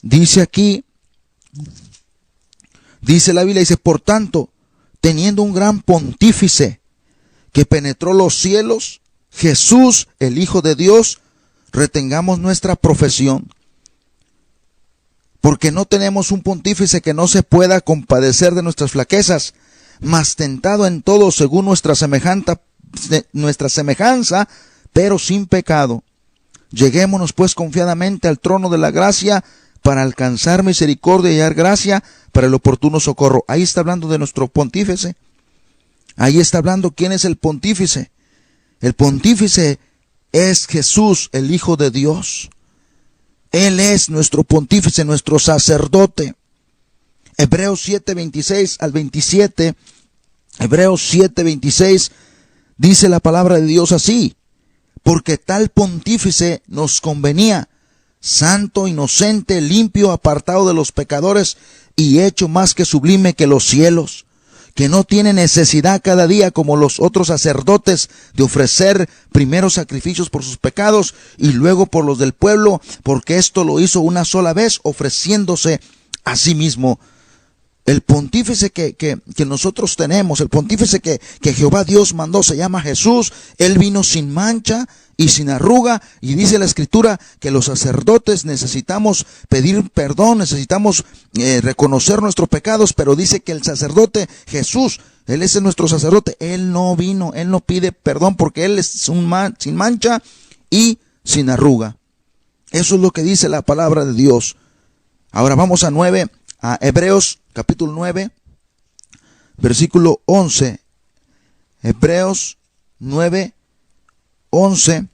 Dice aquí, dice la Biblia, dice, por tanto, teniendo un gran pontífice que penetró los cielos, Jesús, el Hijo de Dios, retengamos nuestra profesión. Porque no tenemos un pontífice que no se pueda compadecer de nuestras flaquezas, mas tentado en todo según nuestra semejanza, pero sin pecado. Lleguémonos pues confiadamente al trono de la gracia para alcanzar misericordia y hallar gracia para el oportuno socorro. Ahí está hablando de nuestro pontífice. Ahí está hablando quién es el pontífice. El pontífice es Jesús, el Hijo de Dios. Él es nuestro pontífice, nuestro sacerdote. Hebreos 7:26 al 27. Hebreos 7:26 dice la palabra de Dios así. Porque tal pontífice nos convenía, santo, inocente, limpio, apartado de los pecadores y hecho más que sublime que los cielos, que no tiene necesidad cada día como los otros sacerdotes de ofrecer primero sacrificios por sus pecados y luego por los del pueblo, porque esto lo hizo una sola vez, ofreciéndose a sí mismo. El pontífice que nosotros tenemos, el pontífice que Jehová Dios mandó, se llama Jesús. Él vino sin mancha y sin arruga, y dice la Escritura que los sacerdotes necesitamos pedir perdón, necesitamos reconocer nuestros pecados, pero dice que el sacerdote Jesús, Él es nuestro sacerdote, Él no vino, Él no pide perdón porque Él es sin mancha y sin arruga. Eso es lo que dice la palabra de Dios. Ahora vamos a Hebreos capítulo 9, versículo 11. Hebreos 9, 11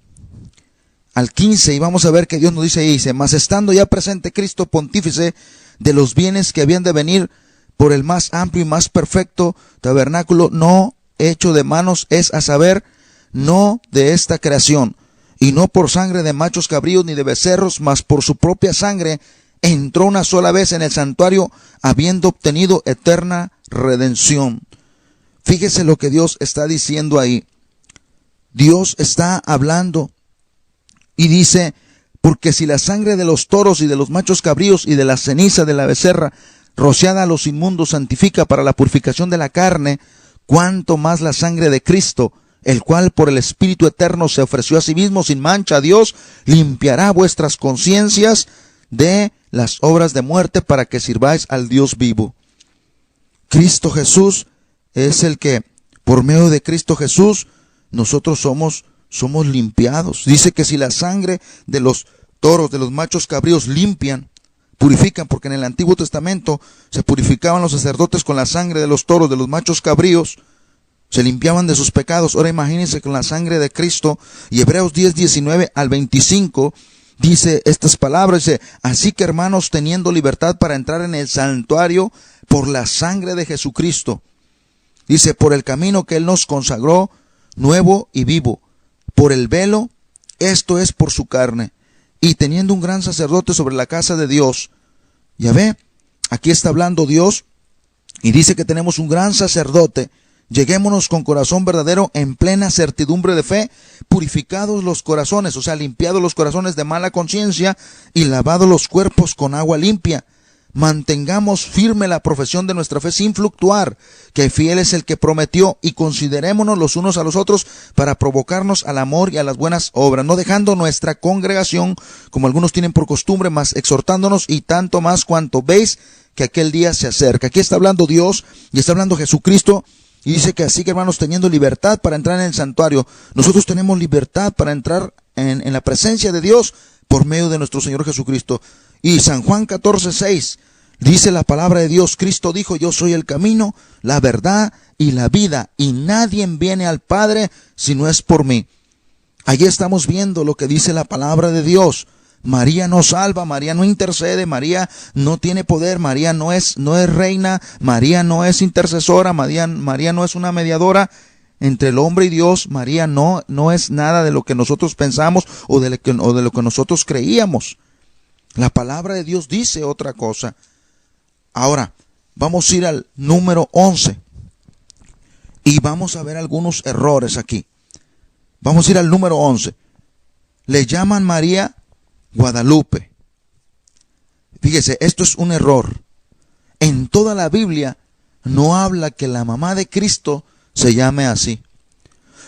al 15, y vamos a ver que Dios nos dice ahí, dice, mas estando ya presente Cristo pontífice de los bienes que habían de venir por el más amplio y más perfecto tabernáculo, no hecho de manos, es a saber, no de esta creación, y no por sangre de machos cabríos ni de becerros, mas por su propia sangre entró una sola vez en el santuario, habiendo obtenido eterna redención. Fíjese lo que Dios está diciendo ahí. Dios está hablando y dice, porque si la sangre de los toros y de los machos cabríos y de la ceniza de la becerra rociada a los inmundos santifica para la purificación de la carne, cuánto más la sangre de Cristo, el cual por el Espíritu eterno se ofreció a sí mismo sin mancha a Dios, limpiará vuestras conciencias de las obras de muerte para que sirváis al Dios vivo. Cristo Jesús es el que, por medio de Cristo Jesús, nosotros somos limpiados. Dice que si la sangre de los toros, de los machos cabríos limpian, purifican, porque en el Antiguo Testamento se purificaban los sacerdotes con la sangre de los toros, de los machos cabríos, se limpiaban de sus pecados. Ahora imagínense con la sangre de Cristo. Y Hebreos 10, 19 al 25 dice estas palabras, dice, así que hermanos, teniendo libertad para entrar en el santuario por la sangre de Jesucristo, dice, por el camino que Él nos consagró, nuevo y vivo, por el velo, esto es por su carne, y teniendo un gran sacerdote sobre la casa de Dios. Ya ve, aquí está hablando Dios, y dice que tenemos un gran sacerdote. Lleguémonos con corazón verdadero en plena certidumbre de fe, purificados los corazones, o sea, limpiados los corazones de mala conciencia y lavados los cuerpos con agua limpia. Mantengamos firme la profesión de nuestra fe sin fluctuar, que fiel es el que prometió, y considerémonos los unos a los otros para provocarnos al amor y a las buenas obras, no dejando nuestra congregación, como algunos tienen por costumbre, mas exhortándonos, y tanto más cuanto veis que aquel día se acerca. Aquí está hablando Dios y está hablando Jesucristo. Y dice que así que hermanos, teniendo libertad para entrar en el santuario, nosotros tenemos libertad para entrar en la presencia de Dios por medio de nuestro Señor Jesucristo. Y San Juan 14:6 dice la palabra de Dios, Cristo dijo, yo soy el camino, la verdad y la vida, y nadie viene al Padre si no es por mí. Allí estamos viendo lo que dice la palabra de Dios. María no salva, María no intercede, María no tiene poder, María no es reina, María no es intercesora, María no es una mediadora entre el hombre y Dios. María no es nada de lo que nosotros pensamos o de lo que nosotros creíamos. La palabra de Dios dice otra cosa. Ahora, vamos a ir al número 11 y vamos a ver algunos errores aquí. Vamos a ir al número 11. Le llaman María Guadalupe. Fíjese, esto es un error. En toda la Biblia no habla que la mamá de Cristo se llame así.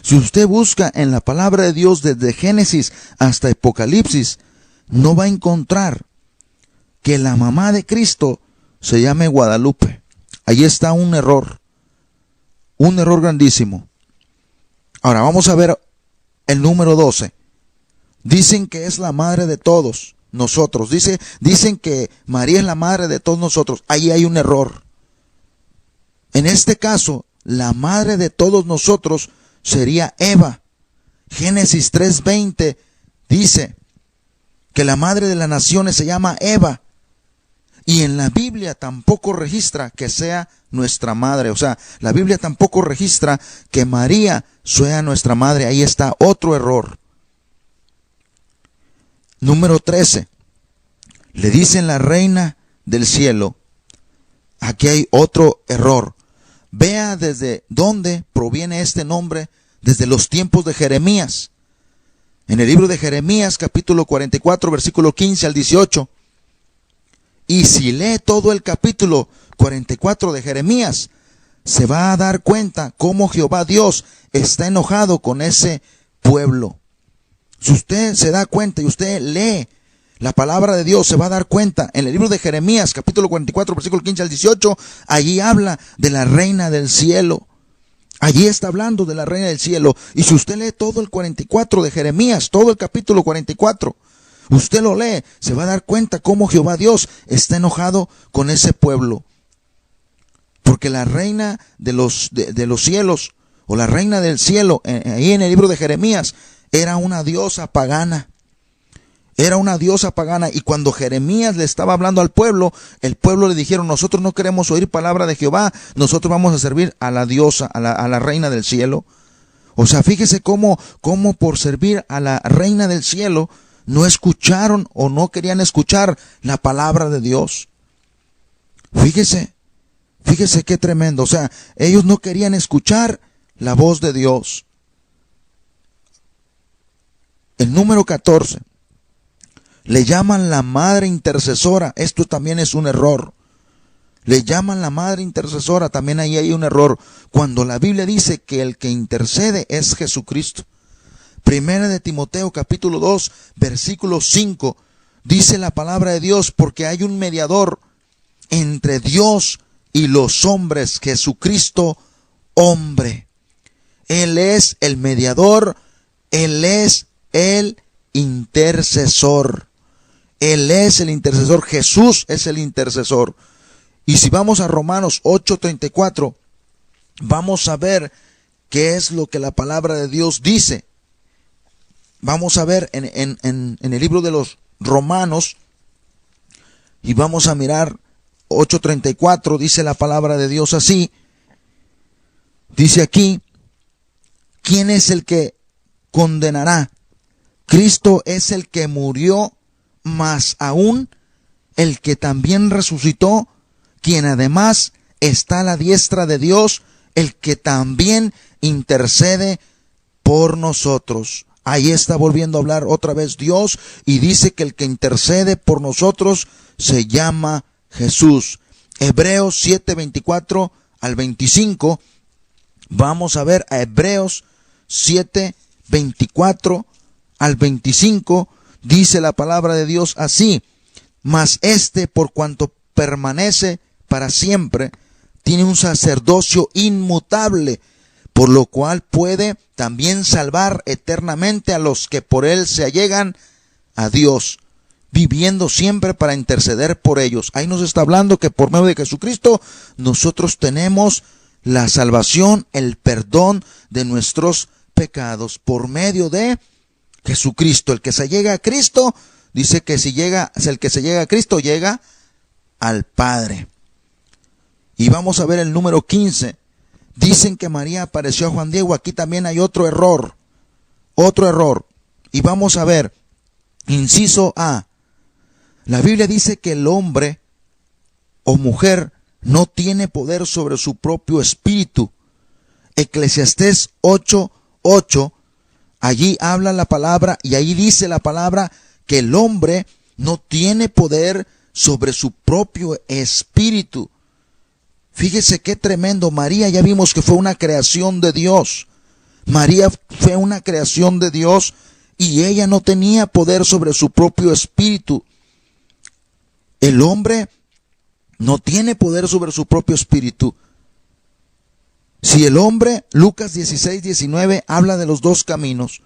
Si usted busca en la palabra de Dios desde Génesis hasta Apocalipsis, no va a encontrar que la mamá de Cristo se llame Guadalupe. Ahí está un error grandísimo. Ahora vamos a ver el número 12. Dicen que es la madre de todos nosotros. Dicen que María es la madre de todos nosotros. Ahí hay un error. En este caso, la madre de todos nosotros sería Eva. Génesis 3:20 dice que la madre de las naciones se llama Eva. Y en la Biblia tampoco registra que sea nuestra madre. O sea, la Biblia tampoco registra que María sea nuestra madre. Ahí está otro error. Número 13. Le dicen la reina del cielo. Aquí hay otro error. Vea desde dónde proviene este nombre, desde los tiempos de Jeremías. En el libro de Jeremías, capítulo 44, versículo 15 al 18. Y si lee todo el capítulo 44 de Jeremías, se va a dar cuenta cómo Jehová Dios está enojado con ese pueblo. Si usted se da cuenta y usted lee la palabra de Dios, se va a dar cuenta. En el libro de Jeremías, capítulo 44, versículo 15 al 18, allí habla de la reina del cielo. Allí está hablando de la reina del cielo. Y si usted lee todo el 44 de Jeremías, todo el capítulo 44, usted lo lee, se va a dar cuenta cómo Jehová Dios está enojado con ese pueblo. Porque la reina de los cielos, o la reina del cielo, ahí en el libro de Jeremías, era una diosa pagana. Era una diosa pagana. Y cuando Jeremías le estaba hablando al pueblo, el pueblo le dijeron: nosotros no queremos oír palabra de Jehová, nosotros vamos a servir a la diosa, a la reina del cielo. O sea, fíjese cómo por servir a la reina del cielo, no escucharon o no querían escuchar la palabra de Dios. Fíjese qué tremendo. O sea, ellos no querían escuchar la voz de Dios. El número 14. Le llaman la madre intercesora. Esto también es un error. Le llaman la madre intercesora. También ahí hay un error. Cuando la Biblia dice que el que intercede es Jesucristo. Primera de Timoteo capítulo 2 versículo 5 dice la palabra de Dios: porque hay un mediador entre Dios y los hombres, Jesucristo hombre. Él es el mediador, Él es el intercesor. Él es el intercesor, Jesús es el intercesor. Y si vamos a Romanos 8:34, vamos a ver qué es lo que la palabra de Dios dice. Vamos a ver en el libro de los Romanos, y vamos a mirar 8:34, dice la palabra de Dios así. Dice aquí: ¿quién es el que condenará? Cristo es el que murió, más aún el que también resucitó, quien además está a la diestra de Dios, el que también intercede por nosotros. Ahí está volviendo a hablar otra vez Dios, y dice que el que intercede por nosotros se llama Jesús. Hebreos 7:24 al 25. Vamos a ver a Hebreos 7:24 al 25. Dice la palabra de Dios así: mas por cuanto permanece para siempre, tiene un sacerdocio inmutable, por lo cual puede también salvar eternamente a los que por él se allegan a Dios, viviendo siempre para interceder por ellos. Ahí nos está hablando que por medio de Jesucristo nosotros tenemos la salvación, el perdón de nuestros pecados, por medio de Jesucristo. El que se llega a Cristo, dice que el que se llega a Cristo llega al Padre. Y vamos a ver el número 15. Dicen que María apareció a Juan Diego. Aquí también hay otro error. Y vamos a ver, inciso A. La Biblia dice que el hombre o mujer no tiene poder sobre su propio espíritu. Eclesiastés 8:8 Allí habla la palabra y ahí dice la palabra que el hombre no tiene poder sobre su propio espíritu. Fíjese qué tremendo. María ya vimos que fue una creación de Dios. María fue una creación de Dios y ella no tenía poder sobre su propio espíritu. El hombre no tiene poder sobre su propio espíritu. Si el hombre, Lucas 16:19 habla de los dos caminos.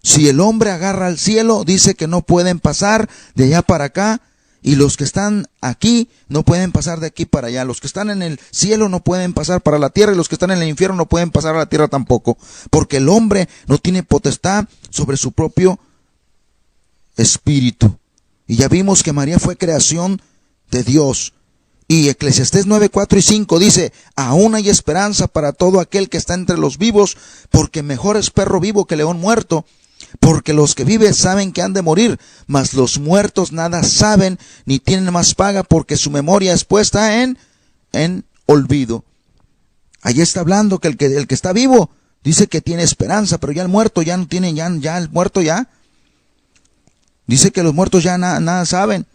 Si el hombre agarra al cielo, dice que no pueden pasar de allá para acá, y los que están aquí no pueden pasar de aquí para allá. Los que están en el cielo no pueden pasar para la tierra, y los que están en el infierno no pueden pasar a la tierra tampoco, porque el hombre no tiene potestad sobre su propio espíritu. Y ya vimos que María fue creación de Dios. Y Eclesiastés 9:4 y 5 dice: aún hay esperanza para todo aquel que está entre los vivos, porque mejor es perro vivo que león muerto. Porque los que viven saben que han de morir, mas los muertos nada saben, ni tienen más paga, porque su memoria es puesta en olvido. Allí está hablando que el que está vivo dice que tiene esperanza, pero ya el muerto ya no tiene, ya el muerto ya. Dice que los muertos ya nada saben.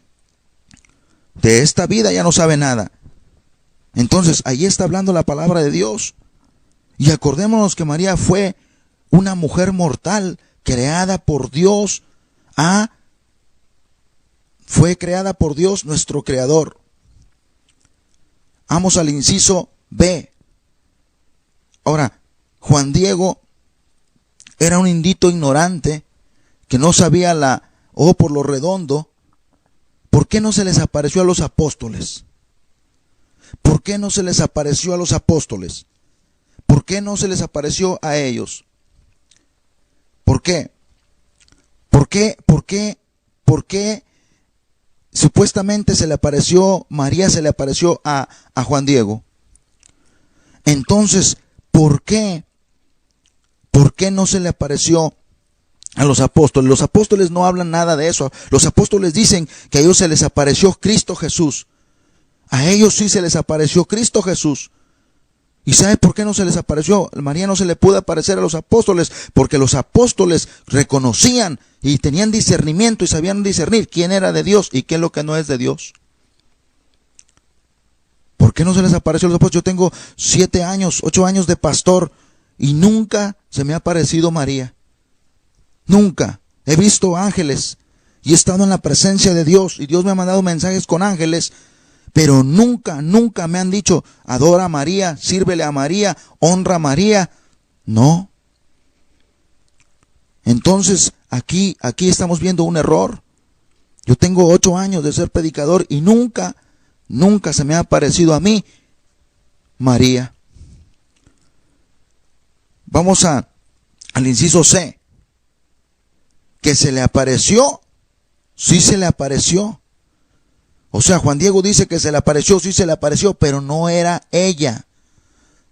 De esta vida ya no sabe nada. Entonces, ahí está hablando la palabra de Dios. Y acordémonos que María fue una mujer mortal, creada por Dios. Fue creada por Dios, nuestro creador. Vamos al inciso B. Ahora, Juan Diego era un indito ignorante que no sabía la O por lo redondo. ¿Por qué no se les apareció a los apóstoles? ¿Por qué no se les apareció a los apóstoles? ¿Por qué no se les apareció a ellos? ¿Por qué? ¿Por qué supuestamente se le apareció, María se le apareció a Juan Diego? Entonces, ¿por qué no se le apareció a los apóstoles? Los apóstoles no hablan nada de eso. Los apóstoles dicen que a ellos se les apareció Cristo Jesús. A ellos sí se les apareció Cristo Jesús. ¿Y sabe por qué no se les apareció? María no se le pudo aparecer a los apóstoles, porque los apóstoles reconocían y tenían discernimiento y sabían discernir quién era de Dios y qué es lo que no es de Dios. ¿Por qué no se les apareció a los apóstoles? Yo tengo 7 años, 8 años de pastor y nunca se me ha aparecido María. Nunca. He visto ángeles y he estado en la presencia de Dios y Dios me ha mandado mensajes con ángeles, pero nunca me han dicho: adora a María, sírvele a María, honra a María. No. Entonces, aquí estamos viendo un error. Yo tengo 8 años de ser predicador y nunca se me ha aparecido a mí María. Vamos al inciso C. Que se le apareció, sí se le apareció. O sea, Juan Diego dice que se le apareció, sí se le apareció, pero no era ella.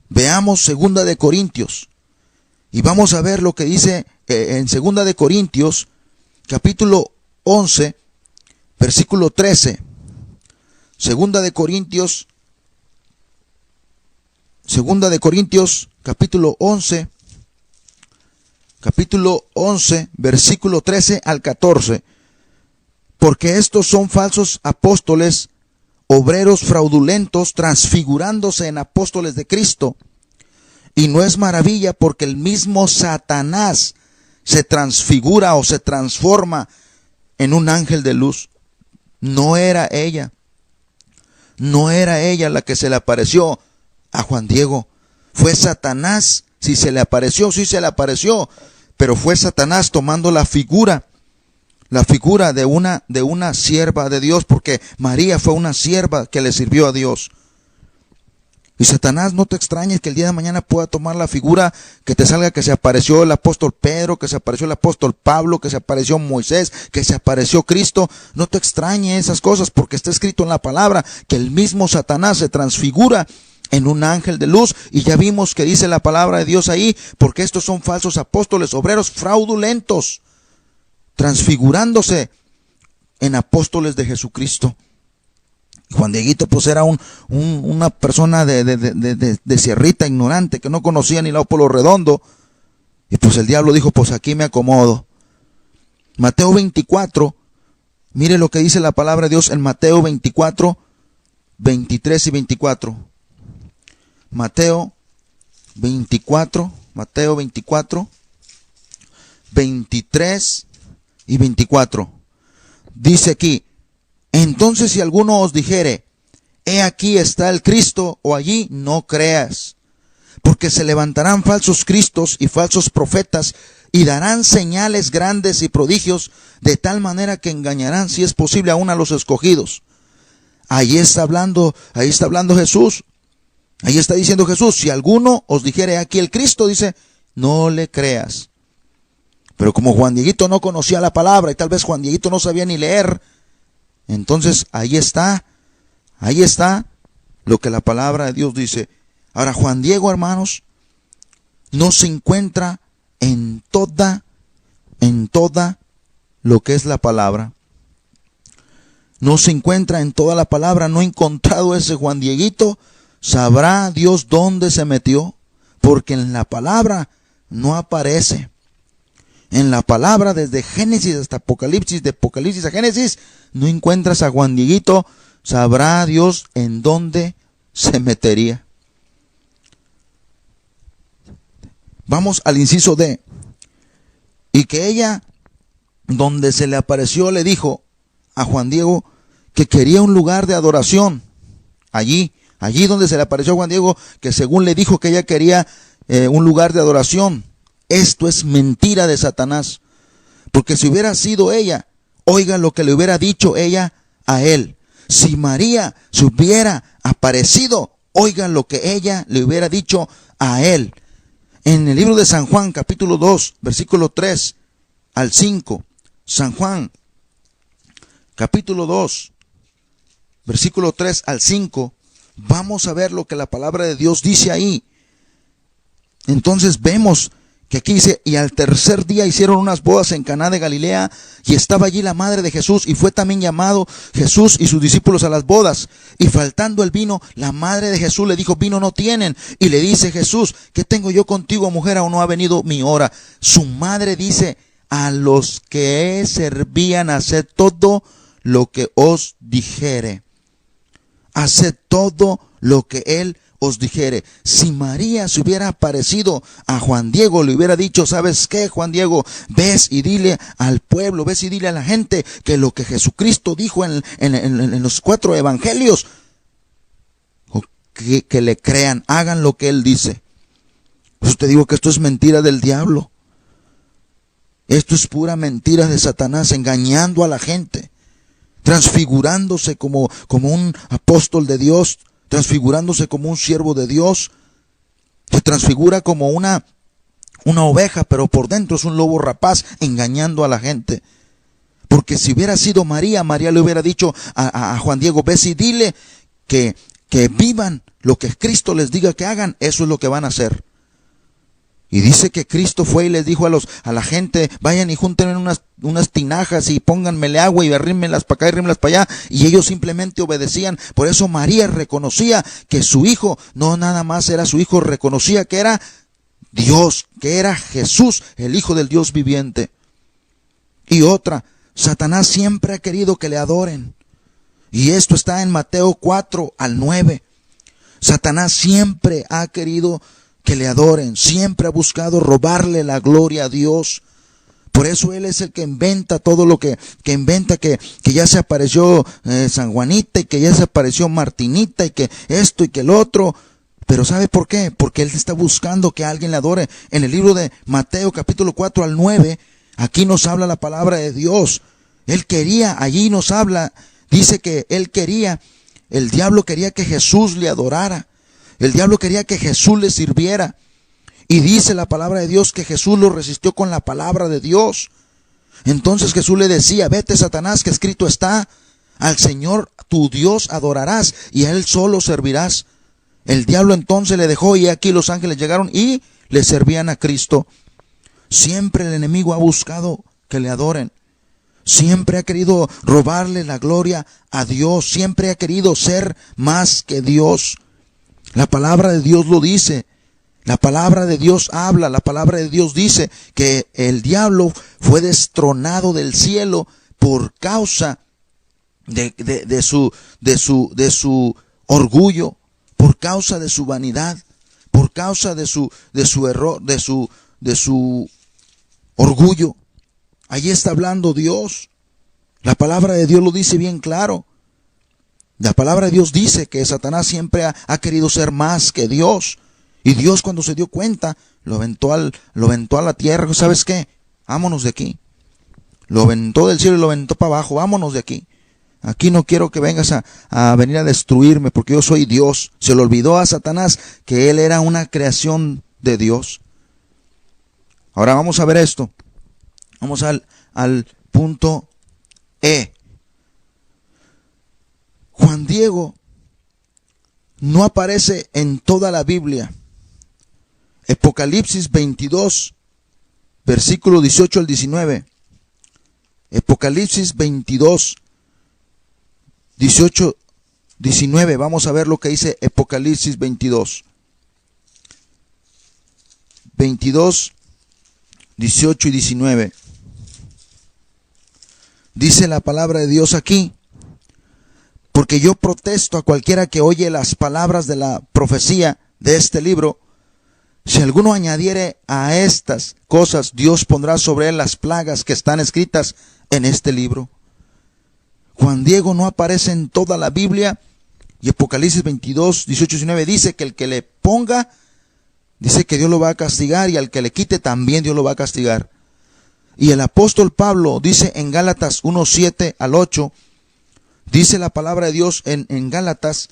Veamos 2 de Corintios. Y vamos a ver lo que dice en 2 de Corintios, capítulo 11, versículo 13. 2 de Corintios, capítulo 11, versículo 13 al 14. Porque estos son falsos apóstoles, obreros fraudulentos, transfigurándose en apóstoles de Cristo. Y no es maravilla, porque el mismo Satanás se transfigura o se transforma en un ángel de luz. No era ella la que se le apareció a Juan Diego. Fue Satanás. Si se le apareció, sí se le apareció, pero fue Satanás tomando la figura de una sierva de Dios, porque María fue una sierva que le sirvió a Dios. Y Satanás, no te extrañes que el día de mañana pueda tomar la figura, que te salga que se apareció el apóstol Pedro, que se apareció el apóstol Pablo, que se apareció Moisés, que se apareció Cristo. No te extrañes esas cosas, porque está escrito en la palabra que el mismo Satanás se transfigura en un ángel de luz. Y ya vimos que dice la palabra de Dios ahí: porque estos son falsos apóstoles, obreros fraudulentos, transfigurándose en apóstoles de Jesucristo. Juan Dieguito pues era una persona de sierrita, ignorante, que no conocía ni la por lo redondo. Y pues el diablo dijo, pues aquí me acomodo. Mateo 24, mire lo que dice la palabra de Dios en Mateo 24, 23 y 24. Mateo 24, 23 y 24. Dice aquí, entonces si alguno os dijere, he aquí está el Cristo, o allí, no creas, porque se levantarán falsos cristos y falsos profetas, y darán señales grandes y prodigios, de tal manera que engañarán, si es posible, aún a los escogidos. Ahí está hablando Jesús. Ahí está diciendo Jesús, si alguno os dijere aquí el Cristo, dice, no le creas. Pero como Juan Dieguito no conocía la palabra, y tal vez Juan Dieguito no sabía ni leer, entonces ahí está lo que la palabra de Dios dice. Ahora, Juan Diego, hermanos, no se encuentra en toda lo que es la palabra. No se encuentra en toda la palabra. No he encontrado ese Juan Dieguito. Sabrá Dios dónde se metió, porque en la palabra no aparece. En la palabra, desde Génesis hasta Apocalipsis, de Apocalipsis a Génesis, no encuentras a Juan Dieguito. Sabrá Dios en dónde se metería. Vamos al inciso D. Y que ella, donde se le apareció, le dijo a Juan Diego que quería un lugar de adoración. Allí donde se le apareció a Juan Diego, que según le dijo que ella quería un lugar de adoración. Esto es mentira de Satanás. Porque si hubiera sido ella, oiga lo que le hubiera dicho ella a él. Si María se hubiera aparecido, oiga lo que ella le hubiera dicho a él. En el libro de San Juan, capítulo 2, versículo 3 al 5. San Juan, capítulo 2, versículo 3 al 5. Vamos a ver lo que la palabra de Dios dice ahí. Entonces vemos que aquí dice, y al tercer día hicieron unas bodas en Caná de Galilea, y estaba allí la madre de Jesús, y fue también llamado Jesús y sus discípulos a las bodas. Y faltando el vino, la madre de Jesús le dijo, vino no tienen. Y le dice Jesús, ¿qué tengo yo contigo, mujer? Aún no ha venido mi hora. Su madre dice, a los que servían, haced todo lo que os dijere. Haced todo lo que él os dijere. Si María se hubiera aparecido a Juan Diego, le hubiera dicho, ¿sabes qué, Juan Diego? Ves y dile al pueblo, ves y dile a la gente que lo que Jesucristo dijo en los 4 evangelios, que le crean, hagan lo que él dice. Pues te digo que esto es mentira del diablo. Esto es pura mentira de Satanás, engañando a la gente, transfigurándose como un apóstol de Dios, transfigurándose como un siervo de Dios. Se transfigura como una oveja, pero por dentro es un lobo rapaz, engañando a la gente. Porque si hubiera sido María, María le hubiera dicho a Juan Diego, ves y dile que vivan lo que Cristo les diga que hagan, eso es lo que van a hacer. Y dice que Cristo fue y les dijo a la gente, vayan y junten unas tinajas y pónganmele agua y arrímenlas para acá y arrímenlas para allá. Y ellos simplemente obedecían. Por eso María reconocía que su hijo no nada más era su hijo, reconocía que era Dios, que era Jesús, el Hijo del Dios viviente. Y otra, Satanás siempre ha querido que le adoren. Y esto está en Mateo 4 al 9. Satanás siempre ha querido que le adoren, siempre ha buscado robarle la gloria a Dios. Por eso él es el que inventa todo lo que inventa, que ya se apareció San Juanita y que ya se apareció Martinita y que esto y que el otro. Pero ¿sabe por qué? Porque él está buscando que alguien le adore. En el libro de Mateo capítulo 4 al 9, aquí nos habla la palabra de Dios. Él quería, allí nos habla, dice que él quería, el diablo quería que Jesús le adorara. El diablo quería que Jesús le sirviera. Y dice la palabra de Dios que Jesús lo resistió con la palabra de Dios. Entonces Jesús le decía, vete Satanás, que escrito está, al Señor tu Dios adorarás y a Él solo servirás. El diablo entonces le dejó y aquí los ángeles llegaron y le servían a Cristo. Siempre el enemigo ha buscado que le adoren. Siempre ha querido robarle la gloria a Dios. Siempre ha querido ser más que Dios. La palabra de Dios lo dice. La palabra de Dios habla, la palabra de Dios dice que el diablo fue destronado del cielo por causa de su orgullo, por causa de su vanidad, por causa de su error, de su orgullo. Allí está hablando Dios. La palabra de Dios lo dice bien claro. La palabra de Dios dice que Satanás siempre ha querido ser más que Dios. Y Dios, cuando se dio cuenta, lo aventó a la tierra. ¿Sabes qué? Vámonos de aquí. Lo aventó del cielo y lo aventó para abajo. Vámonos de aquí. Aquí no quiero que vengas a venir a destruirme, porque yo soy Dios. Se le olvidó a Satanás que él era una creación de Dios. Ahora vamos a ver esto. Vamos al punto E. Juan Diego no aparece en toda la Biblia. Apocalipsis 22, versículo 18 al 19. Apocalipsis 22, 18, 19. Vamos a ver lo que dice Apocalipsis 22. 22, 18 y 19. Dice la palabra de Dios aquí: porque yo protesto a cualquiera que oye las palabras de la profecía de este libro. Si alguno añadiere a estas cosas, Dios pondrá sobre él las plagas que están escritas en este libro. Juan Diego no aparece en toda la Biblia. Y Apocalipsis 22, 18 y 19 dice que el que le ponga, dice que Dios lo va a castigar, y al que le quite también Dios lo va a castigar. Y el apóstol Pablo dice en Gálatas 1, 7 al 8, dice la palabra de Dios en Gálatas,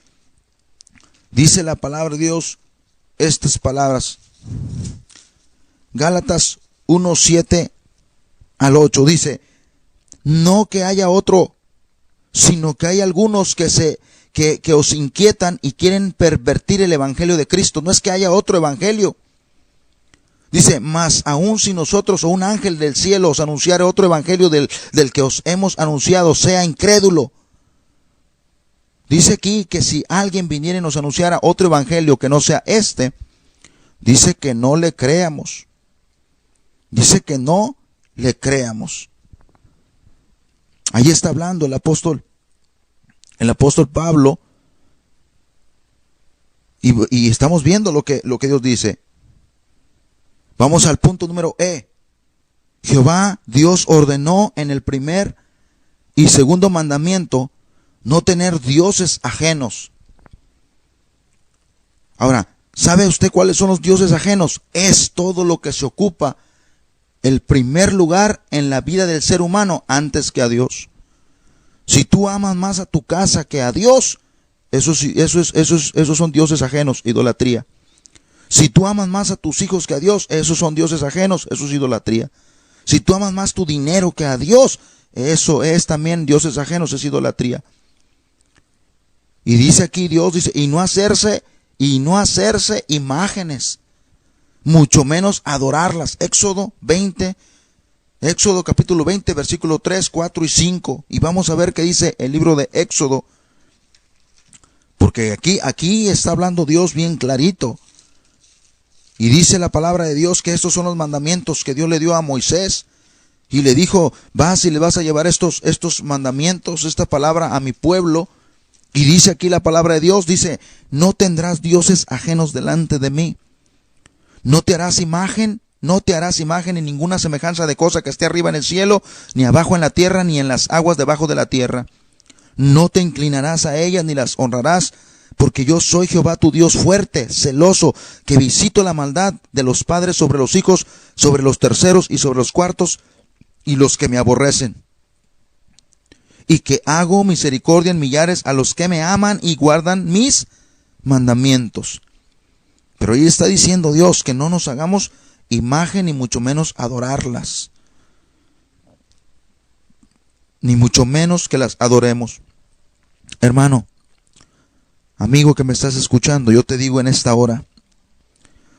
dice la palabra de Dios estas palabras. Gálatas 1, 7 al 8 dice: no que haya otro, sino que hay algunos que os inquietan y quieren pervertir el evangelio de Cristo. No es que haya otro evangelio. Dice: mas aun si nosotros o un ángel del cielo os anunciare otro evangelio del que os hemos anunciado, sea incrédulo. Dice aquí que si alguien viniera y nos anunciara otro evangelio que no sea este, dice que no le creamos. Dice que no le creamos. Ahí está hablando el apóstol Pablo, y estamos viendo lo que Dios dice. Vamos al punto número E. Jehová Dios ordenó en el primer y segundo mandamiento no tener dioses ajenos. Ahora, ¿sabe usted cuáles son los dioses ajenos? Es todo lo que se ocupa el primer lugar en la vida del ser humano antes que a Dios. Si tú amas más a tu casa que a Dios, esos son dioses ajenos, idolatría. Si tú amas más a tus hijos que a Dios, esos son dioses ajenos, eso es idolatría. Si tú amas más tu dinero que a Dios, eso es también dioses ajenos, es idolatría. Y dice aquí Dios, dice, y no hacerse imágenes, mucho menos adorarlas. Éxodo capítulo 20, versículo 3, 4 y 5. Y vamos a ver qué dice el libro de Éxodo. Porque aquí está hablando Dios bien clarito. Y dice la palabra de Dios que estos son los mandamientos que Dios le dio a Moisés. Y le dijo: vas y le vas a llevar estos mandamientos, esta palabra a mi pueblo. Y dice aquí la palabra de Dios, dice: no tendrás dioses ajenos delante de mí. No te harás imagen ni ninguna semejanza de cosa que esté arriba en el cielo, ni abajo en la tierra, ni en las aguas debajo de la tierra. No te inclinarás a ellas ni las honrarás, porque yo soy Jehová tu Dios fuerte, celoso, que visito la maldad de los padres sobre los hijos, sobre los terceros y sobre los cuartos, y los que me aborrecen. Y que hago misericordia en millares a los que me aman y guardan mis mandamientos. Pero ahí está diciendo Dios que no nos hagamos imagen, ni mucho menos adorarlas, ni mucho menos que las adoremos. Hermano, amigo que me estás escuchando, yo te digo en esta hora,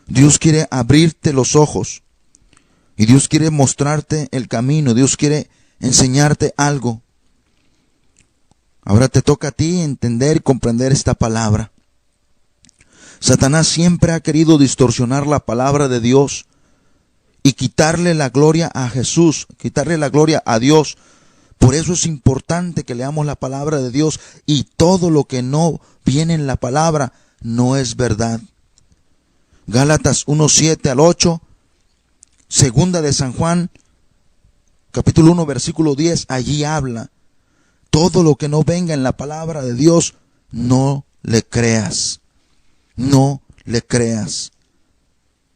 Dios quiere abrirte los ojos, y Dios quiere mostrarte el camino, Dios quiere enseñarte algo. Ahora te toca a ti entender y comprender esta palabra. Satanás siempre ha querido distorsionar la palabra de Dios y quitarle la gloria a Jesús, quitarle la gloria a Dios. Por eso es importante que leamos la palabra de Dios, y todo lo que no viene en la palabra no es verdad. Gálatas 1:7 al 8, segunda de San Juan, capítulo 1, versículo 10, allí habla. Todo lo que no venga en la palabra de Dios, no le creas. No le creas.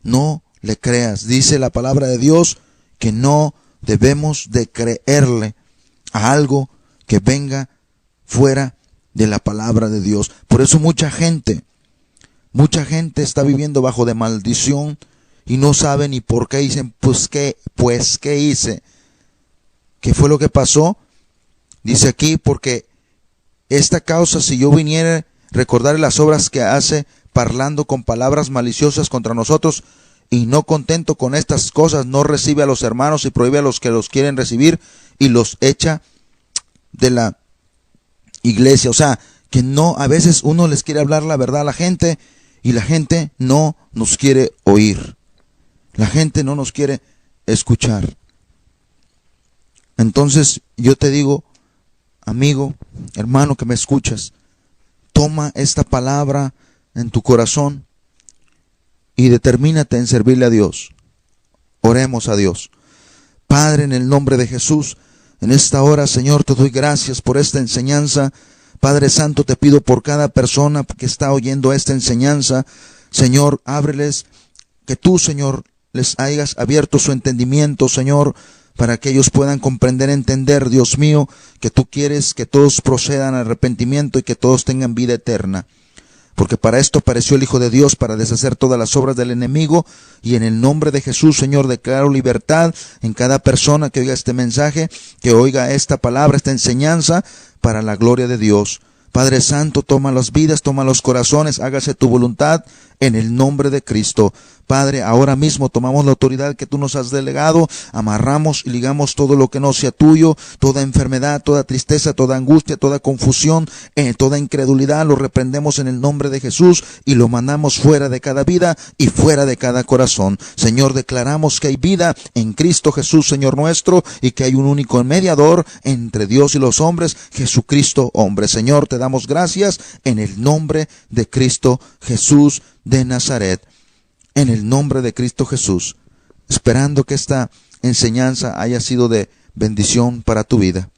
No le creas. Dice la palabra de Dios que no debemos de creerle a algo que venga fuera de la palabra de Dios. Por eso mucha gente está viviendo bajo de maldición y no sabe ni por qué. Dicen, ¿qué hice? ¿Qué fue lo que pasó? Dice aquí, porque esta causa, si yo viniera a recordar las obras que hace, parlando con palabras maliciosas contra nosotros, y no contento con estas cosas, no recibe a los hermanos y prohíbe a los que los quieren recibir y los echa de la iglesia. O sea, que no, a veces uno les quiere hablar la verdad a la gente y la gente no nos quiere oír. La gente no nos quiere escuchar. Entonces yo te digo, amigo, hermano que me escuchas, toma esta palabra en tu corazón y determínate en servirle a Dios. Oremos a Dios. Padre, en el nombre de Jesús, en esta hora, Señor, te doy gracias por esta enseñanza. Padre Santo, te pido por cada persona que está oyendo esta enseñanza. Señor, ábreles, que tú, Señor, les hayas abierto su entendimiento, Señor, para que ellos puedan comprender, entender, Dios mío, que tú quieres que todos procedan al arrepentimiento y que todos tengan vida eterna. Porque para esto apareció el Hijo de Dios, para deshacer todas las obras del enemigo. Y en el nombre de Jesús, Señor, declaro libertad en cada persona que oiga este mensaje, que oiga esta palabra, esta enseñanza, para la gloria de Dios. Padre Santo, toma las vidas, toma los corazones, hágase tu voluntad en el nombre de Cristo. Padre, ahora mismo tomamos la autoridad que tú nos has delegado, amarramos y ligamos todo lo que no sea tuyo, toda enfermedad, toda tristeza, toda angustia, toda confusión, toda incredulidad, lo reprendemos en el nombre de Jesús y lo mandamos fuera de cada vida y fuera de cada corazón. Señor, declaramos que hay vida en Cristo Jesús, Señor nuestro, y que hay un único mediador entre Dios y los hombres, Jesucristo hombre. Señor, te damos gracias en el nombre de Cristo Jesús de Nazaret. En el nombre de Cristo Jesús, esperando que esta enseñanza haya sido de bendición para tu vida.